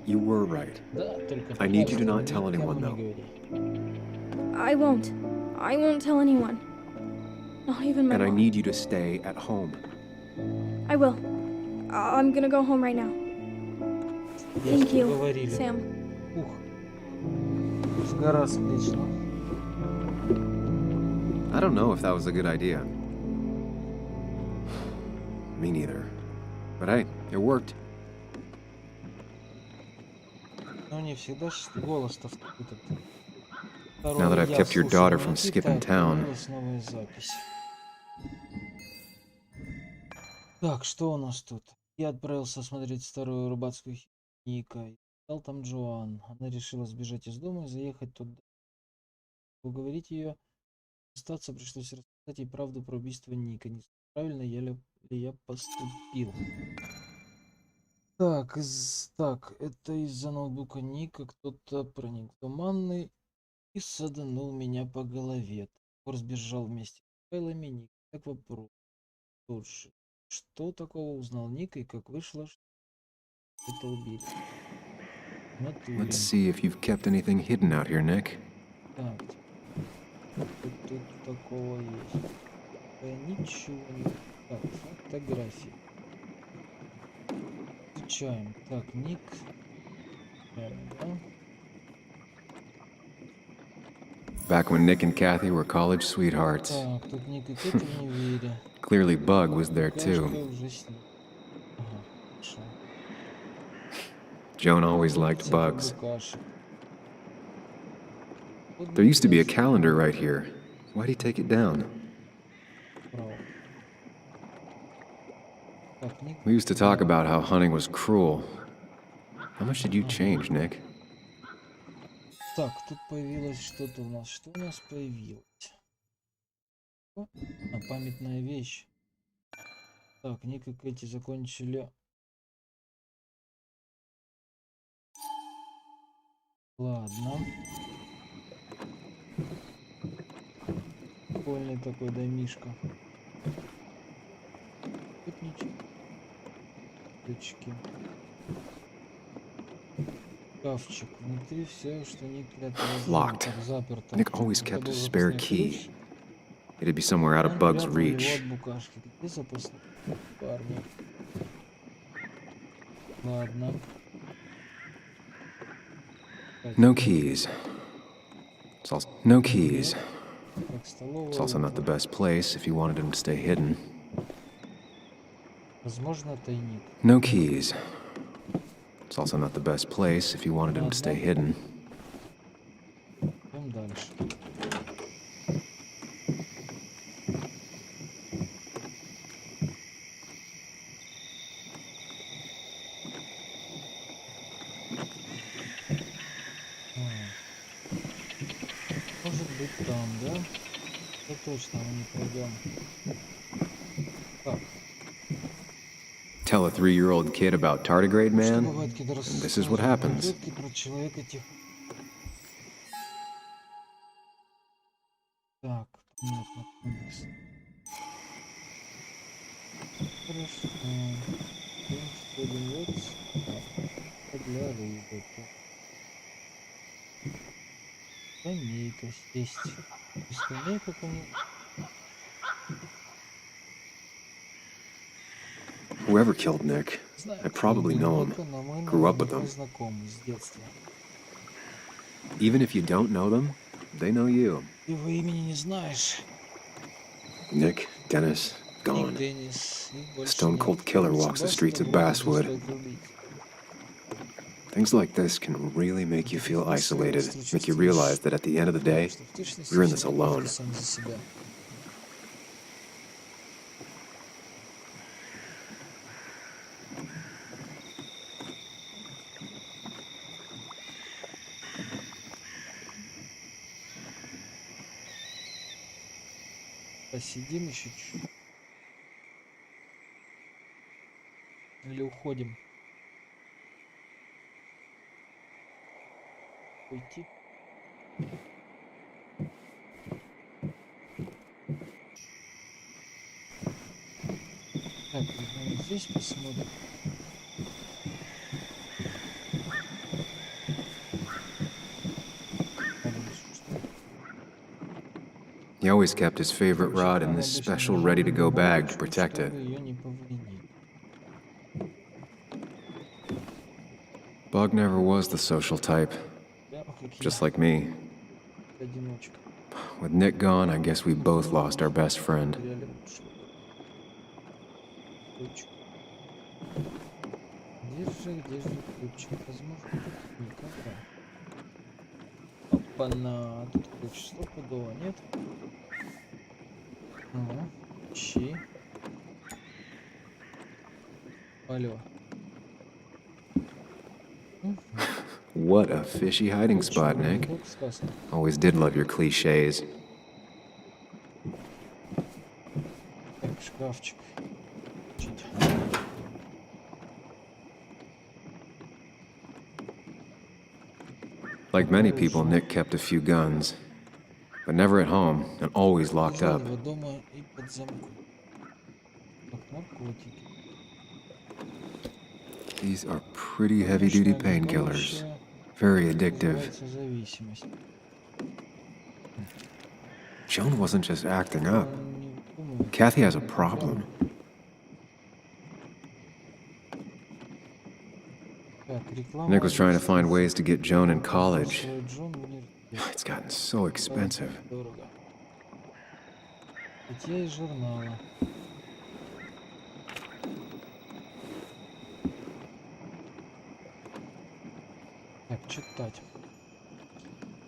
You were right. Да, только I need you to пожалуйста, not tell никому anyone, не though. говори. I won't. I won't tell anyone. Not even my And I mom. need you to stay at home. I will. I'm gonna go home right now. Thank you, Говорили. Sam. Ух. С гора с плеч, ну. I don't know if that was a good idea. Me neither. But hey, it worked. Ну, не всегда ж голос-то этот. Now that I've Я kept your слушаю daughter на from язык, skipping так, town. появилась новая запись. Так, что у нас тут? Я отправился смотреть старую рыбацкую хижину Ника. Стал там Джоан. Она решила сбежать из дома и заехать туда. Уговорить ее остаться, пришлось рассказать ей правду про убийство Ника. Не знаю, правильно ли я поступил. Так, это из-за ноутбука Ника кто-то проник в туманный и саданул меня по голове. Топор сбежал вместе с файлами Ника. Так вопрос. Слушай, что такого узнал Ник и как вышло, что это убили? В натуре. Let's see if you've kept anything hidden out here, Nick. Так, тут такого есть. Ничего не... Так, фотографии. Изучаем. Так, Ник. Да. Back when Nick and Kathy were college sweethearts. Так, тут Ник и Кэти в универе. Clearly Bug was there too. Кашка уже с ним. Ага, хорошо. Joan always liked Всякие bugs. букашек. There used to be a calendar right here. Why'd he take it down? Право. Так, Ник. We used to talk about how hunting was cruel. How much did you change, Nick? Так, тут появилось что-то у нас. Что у нас появилось? О, памятная вещь. Так, Ник и Кэти закончили. Ладно. Прикольный такой домишко. Тут ничего. Ключики. Шкафчик. Внутри все, что Ник Locked. заперто. Nick always Это kept был a spare запасной key. ключ. It'd be somewhere out of Он Bug's прятал его reach. от букашки. Где запасной? Парни. Ладно. No keys. No keys. Так, столовая. It's also not the best place if you wanted him to stay hidden. Возможно, тайник. No keys. It's also not the best place if you wanted him to stay hidden. Идем дальше. Может быть там, да? Это точно мы не пройдем. Так. Tell a 3-year-old kid about tardigrade Что man, бывает, когда and this is what happens. рассказывают про человека тех. Так, нет, на комплекс. Хорошо. Для рыбы. Скамейка есть. Скамейка, конечно. Whoever killed Nick, I probably know him. Grew up with them. Знакомы с детства. Even if you don't know them, they know you. Ты его имени не знаешь. Nick, Dennis, Ник, gone. Денис, их больше Stone нет. cold killer walks the streets of Собака Basswood. бросила своих убийц. Things like this can really make you feel isolated, make you realize that at the end of the day, Что в точности we're in this все alone. каждый сам за себя. Посидим еще чуть-чуть. Или уходим? Уйти? Так, вот здесь посмотрим. He always kept his favorite rod in this special ready-to-go bag to protect it. Bug never was the social type, just like me. With Nick gone, I guess we both lost our best friend. Где же ключик? Возможно, никогда. Опа-на, тут ключ стопудово, нет? Ну, ищи. Алло. What a fishy hiding spot, Nick. Always did love your cliches. Так, шкафчик. Like many people, Nick kept a few guns, but never at home and always locked up. Дома и под замком. Так, наркотики. These are pretty heavy-duty painkillers. Very addictive. Зависимость. Joan wasn't just acting up. Kathy has a problem. Nick was trying to find ways to get Joan in college. It's gotten so expensive. Статья из журнала. Так, читать.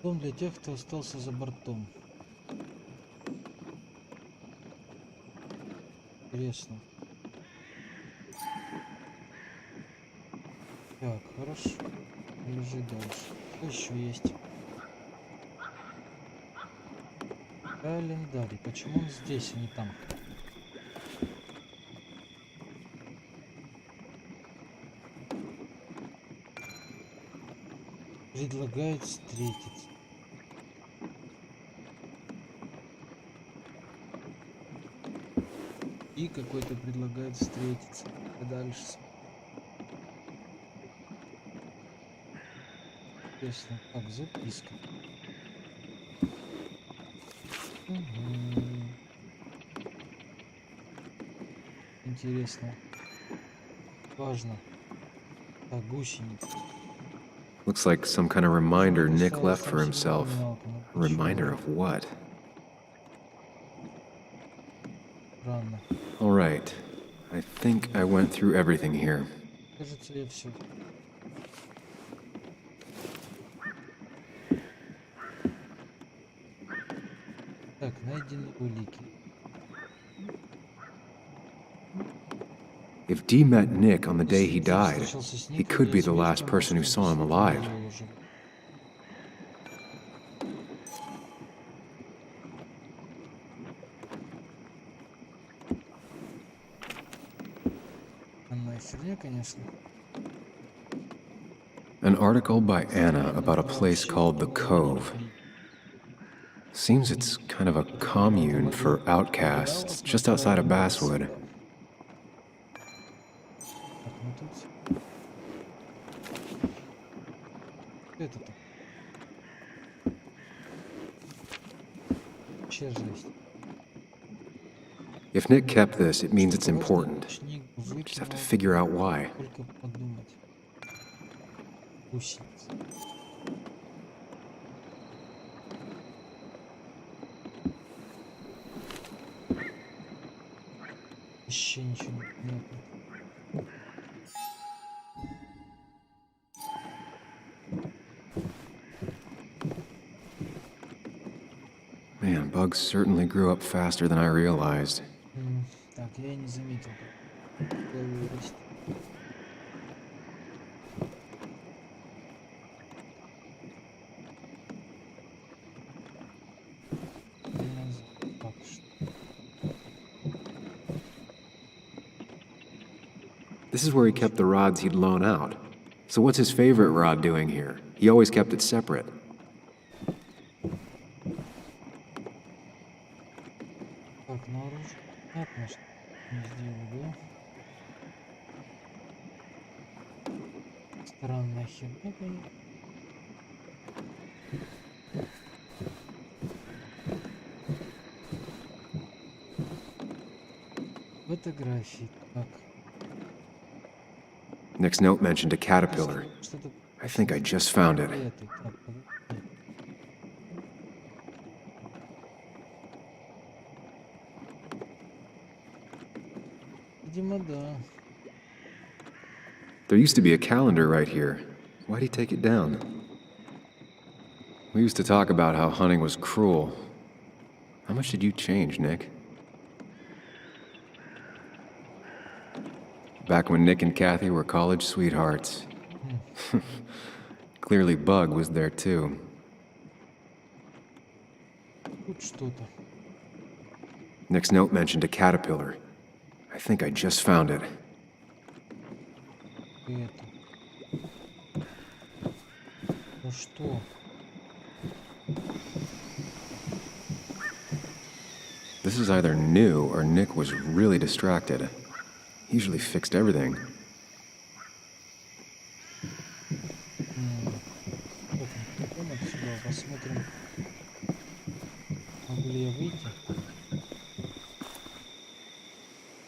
Дом для тех, кто остался за бортом. Интересно. Так, хорошо. Лежи дальше. Что еще есть? Календарь. Почему он здесь, а не там? Предлагает встретиться. И какой-то предлагает встретиться. И дальше. Интересно. Так, записка. Мгм. Интересно. Важно. Так, гусеница. Looks like some kind of reminder Nick left for himself. A reminder of what? Рано. All right. I think I went through everything here. Кажется, я все. Так, найдены улики. If Dee met Nick on the day he died, he could be the last person who saw him alive. An article by Anna about a place called The Cove. Seems it's kind of a commune for outcasts just outside of Basswood. Это-то. Вообще жесть. If Nick kept this, it means it's important. Just have to figure out why. Только подумать. Гусеница. Вообще ничего нет. Man, bugs certainly grew up faster than I realized. Так, я не заметил. Голову растет. Так, что? This is where he kept the rods he'd loan out. So what's his favorite rod doing here? He always kept it separate. Так, наружу. Понятно, что не сделал, да? Странная херня, конечно. Фотографии. Так. Nick's note mentioned a caterpillar. Что-то I think I just found it. этой. Так, подожди. Видимо, да. There used to be a calendar right here. Why'd he take it down? We used to talk about how hunting was cruel. How much did you change, Nick? Back when Nick and Kathy were college sweethearts. Clearly Bug was there too. Тут что-то. Nick's note mentioned a caterpillar. I think I just found it. Это. Ну что? This is either new or Nick was really distracted. He usually fixed everything. Потом отсюда посмотрим. Могу ли я выйти?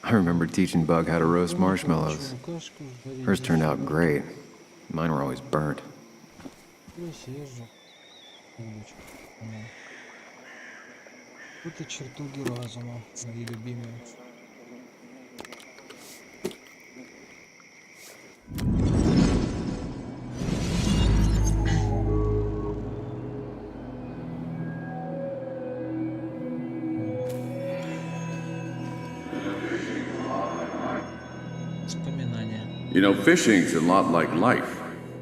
I remember teaching Bug how to roast marshmallows. Кашку жарить. Hers turned out great. Mine were always burnt. Съезжу. Удочку. Вот и чертоги разума, мои любимые. You know, fishing's a lot like life.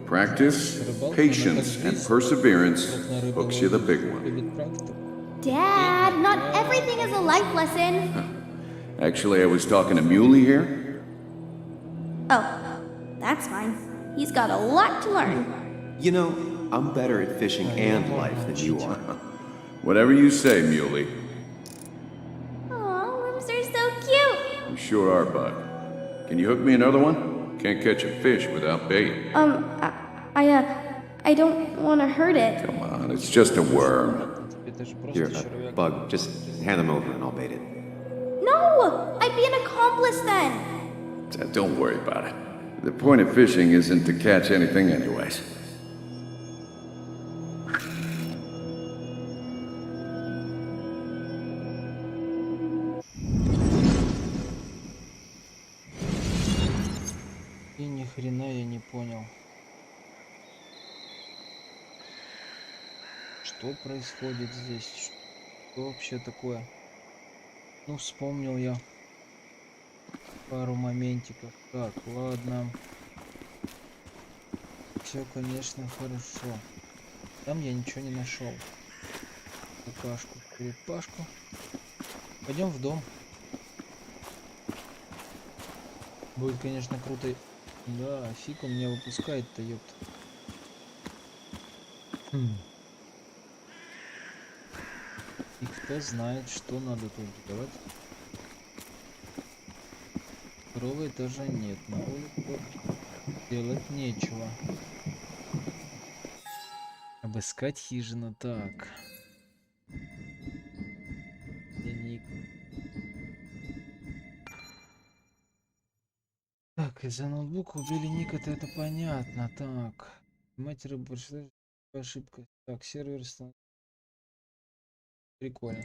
Practice, patience, and perseverance hooks you the big one. Любит практику. Dad, not everything is a life lesson. Actually, I was talking to Muley here. Oh, that's fine. He's got a lot to learn. You know, I'm better at fishing and life than you are. Whatever you say, Muley. Aw, worms are so cute. You sure are, Bud. Can you hook me another one? Can't catch a fish without bait. I don't want to hurt it. Come on, it's just a worm. Это же просто Here, червяк. Bug, just hand them over and I'll bait it. No, I'd be an accomplice then. Don't worry about it. The point of fishing isn't to catch anything anyways. И ни хрена я не понял. Что происходит здесь? Что вообще такое? Ну, вспомнил я пару моментиков. Так, ладно. Все, конечно, хорошо. Там я ничего не нашел. Какашку, черепашку. Пойдем в дом. Будет, конечно, круто. Да, фиг он меня выпускает-то, ёпта. И кто знает, что надо тут делать. Второго этажа нет, на улице делать нечего. Обыскать хижину, так. Ник. Так, из-за ноутбука убили Ника-то, это понятно. Так, матери большая ошибка. Так, сервер стал. Прикольно.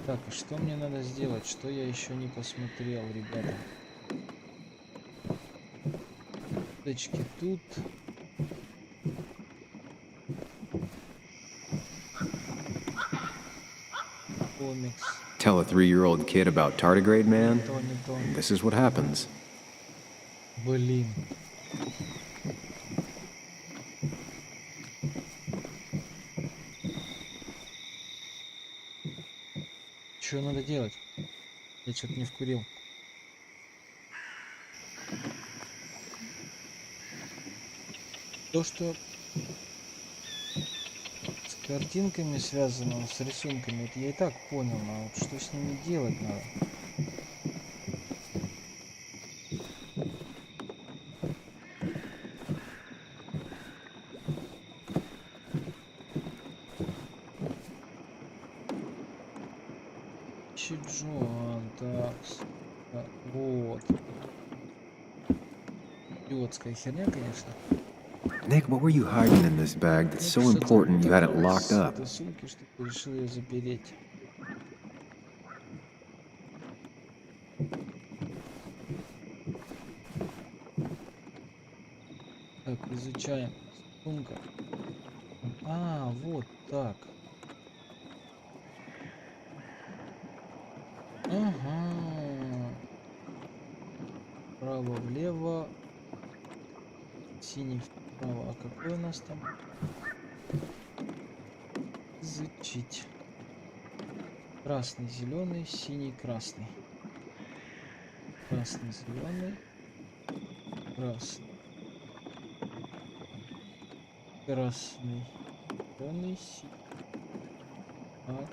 Так, и что мне надо сделать? Что я еще не посмотрел, ребята? Точки тут. Комикс. Tell a 3-year-old kid about tardigrade, man? То, не то. This is what happens. Блин. Что надо делать? Я что-то не вкурил. То, что с картинками связано, с рисунками, это я и так понял, а вот что с ними делать надо? Чиджон, так, вот. Идиотская херня, конечно. Nick, what were you hiding in this bag that's so important you had it locked up? Это сумки, что ты решил ее запереть. Так, изучаем. Сумка. А, вот так. Ага. Вправо-влево. Синий вправо. А какой у нас там? Изучить. Красный, зеленый, синий, красный. Красный, зеленый. Красный. Красный. Зеленый, синий. Так.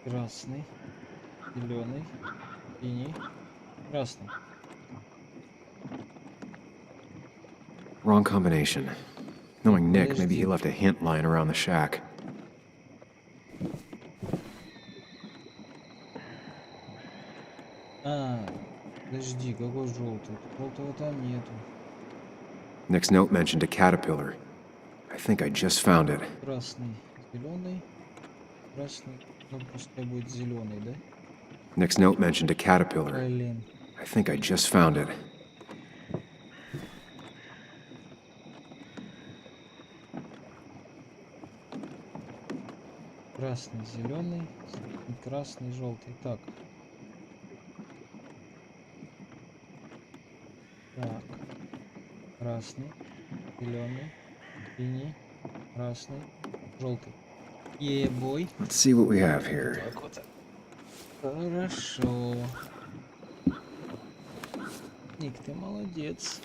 Красный. Зеленый. Синий. Красный. Wrong combination. Knowing Nick, maybe he left a hint lying around the shack. А, подожди, какой желтый? Желтого там нету. Nick's note mentioned a caterpillar. I think I just found it. Красный, зеленый. Красный. Ну, пускай будет зеленый, да? Nick's note mentioned a caterpillar. Блин. I think I just found it. Красный, зеленый, красный, желтый. Так. Так. Красный, зеленый, синий, красный, желтый. Ебой. Let's see what we have here. Так вот. Хорошо. Ник, ты молодец.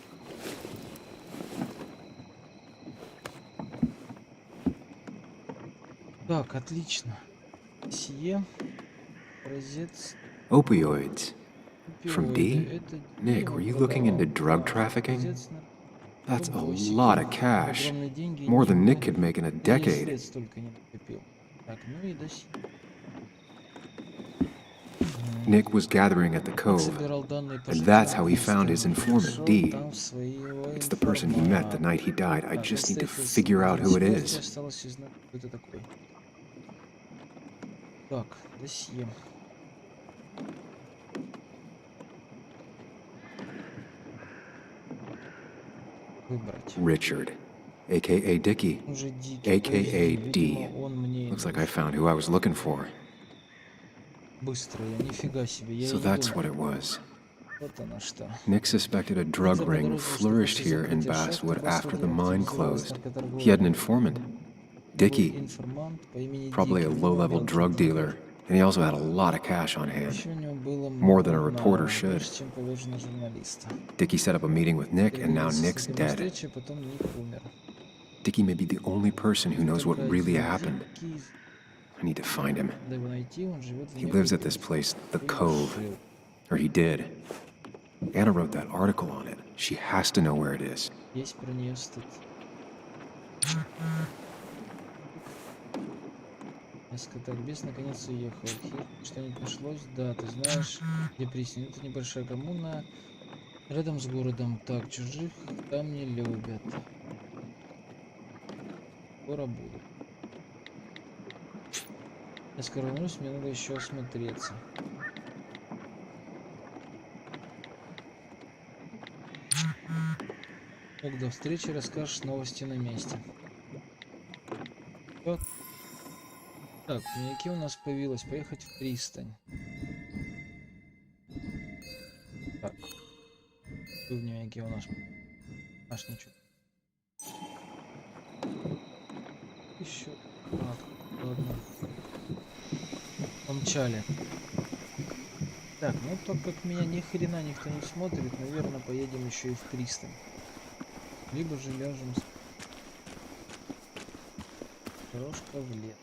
Так, отлично. Сие. Образец. Opioids. From D? Это Nick, were you looking into drug trafficking? That's a lot of cash. More than Nick could make in a decade. Так, ну и до Nick was gathering at the Cove, and that's how he found his informant, D. It's the person he met the night he died. I just need to figure out who it is. Так, досье. Выбрать. Richard, aka Dickie, Уже Дикий. aka D. Видимо, он мне Looks like I found who I was looking for. быстро, я нифига себе, я So и не that's думал. what it was. Вот она что. Nick suspected a drug ring flourished here in Basswood after the mine closed. He had an informant, Dickie, Информант по имени probably a Дикий. low-level drug dealer, and he also had a lot of cash on hand. Еще у него было More than a много reporter на should. больше, чем положено журналиста. Dickie set up a meeting with Nick, and now Договорился с Nick's ним о dead. встрече, потом Ник умер. Dickie may be the only person who knows what Только really один happened. Дикий, I need to find him. надо его найти, он живет в He lives at this Нью-Йорке. place, the Или Cove. жил. Or he did. Anna wrote that article on it. She has to know where it is. Есть про нее стыд. Так, бес наконец уехал. Хир, что-нибудь нашлось? Да, ты знаешь, где Присень? Это небольшая коммуна рядом с городом. Так, чужих там не любят. Скоро буду. Я скоро вернусь, мне надо еще осмотреться. Так, до встречи, расскажешь новости на месте. Так. Так, в дневнике у нас появилось поехать в пристань. Так. Что в дневнике у нас? Аж ничего. Еще. Так, ладно. Помчали. Так, ну так как меня ни хрена никто не смотрит, наверное, поедем еще и в пристань. Либо же ляжем с... Дорожка в лес.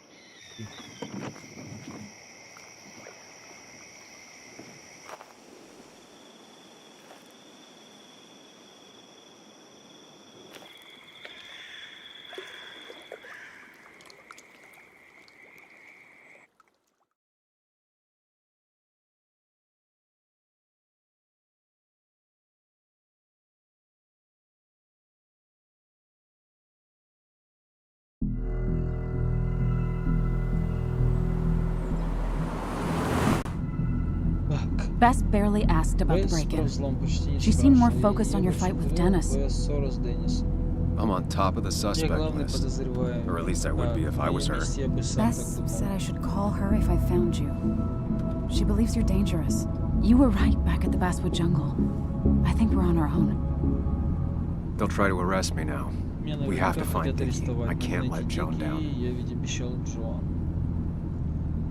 Bess barely asked about the break-in. She seemed more focused on your fight with Dennis. I'm on top of the suspect list. Or at least I would be if I was her. Bess said I should call her if I found you. She believes you're dangerous. You were right back at the Basswood jungle. I think we're on our own. They'll try to arrest me now. We have to find Dickie. I can't let Joan down.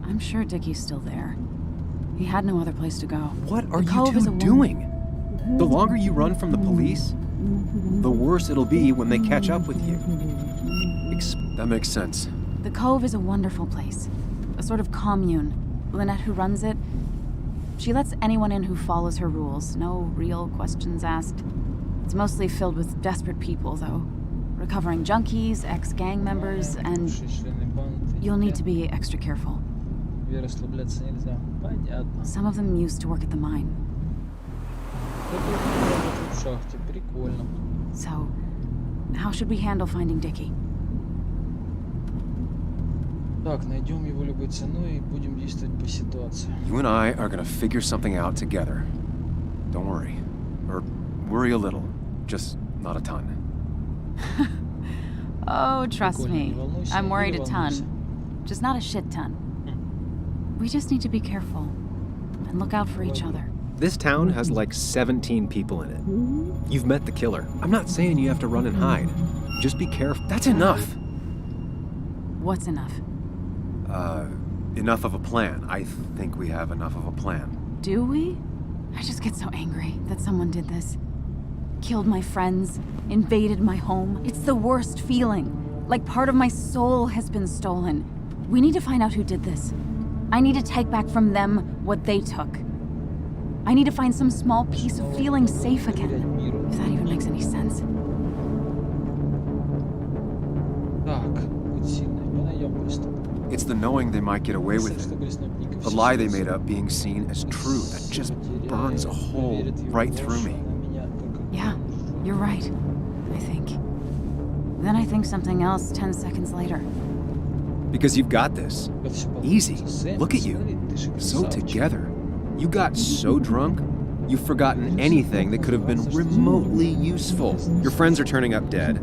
I'm sure Dickie's still there. He had no other place to go. What are The you Cove is two a doing? The longer you run from the police, the worse it'll be when they catch up with you. That makes sense. The Cove is a wonderful place. A sort of commune. Lynette, who runs it, she lets anyone in who follows her rules. No real questions asked. It's mostly filled with desperate people, though. Recovering junkies, ex-gang members, and you'll need to be extra careful. Some of them used to work at the mine. So, how should we handle finding Dickie? Так, найдем его любой ценой и будем действовать по ситуации. You and I are gonna figure something out together. Don't worry. Or worry a little. Just not a ton. Oh, trust me. I'm worried a ton. just not a shit ton. We just need to be careful and look out for each other. This town has like 17 people in it. You've met the killer. I'm not saying you have to run and hide. Just be careful. That's enough. What's enough? Enough of a plan. I think we have enough of a plan. Do we? I just get so angry that someone did this. Killed my friends, invaded my home. It's the worst feeling. Like part of my soul has been stolen. We need to find out who did this. I need to take back from them what they took. I need to find some small piece of feeling safe again. If that even makes any sense. Так, будь сильной, мы найдем преступника. It's the knowing they might get away with it. The lie they made up being seen as true that just burns a hole right through me. Yeah, you're right, I think. Then I think something else 10 seconds later. Because you've got this. Easy. Look at you. So together. You got so drunk, you've forgotten anything that could have been remotely useful. Your friends are turning up dead.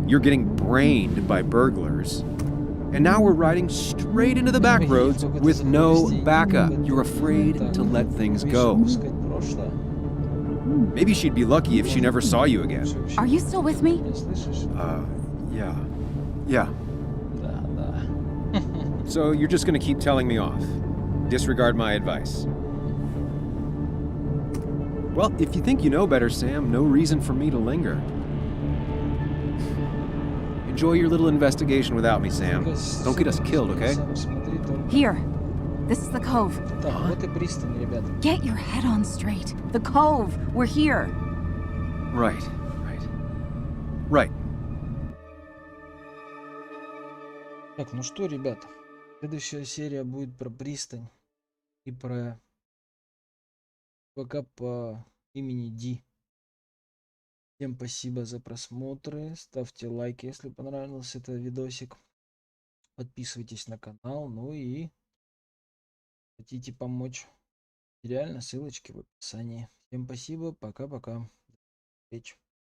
You're getting brained by burglars. And now we're riding straight into the back roads with no backup. You're afraid to let things go. Maybe she'd be lucky if she never saw you again. Are you still with me? Yeah. Yeah. So you're just gonna keep telling me off. Disregard my advice. Well, if you think you know better, Sam, no reason for me to linger. Enjoy your little investigation without me, Sam. Don't get us killed, okay? Here. This is the cove. Так, вот и пристань, ребята. Get your head on straight. The cove. We're here. Right. Right. Так, ну что, ребята, следующая серия будет про пристань и про ВК по имени Ди. Всем спасибо за просмотры, ставьте лайки, если понравился этот видосик, подписывайтесь на канал, ну и хотите помочь, реально ссылочки в описании. Всем спасибо, пока-пока, до встречи.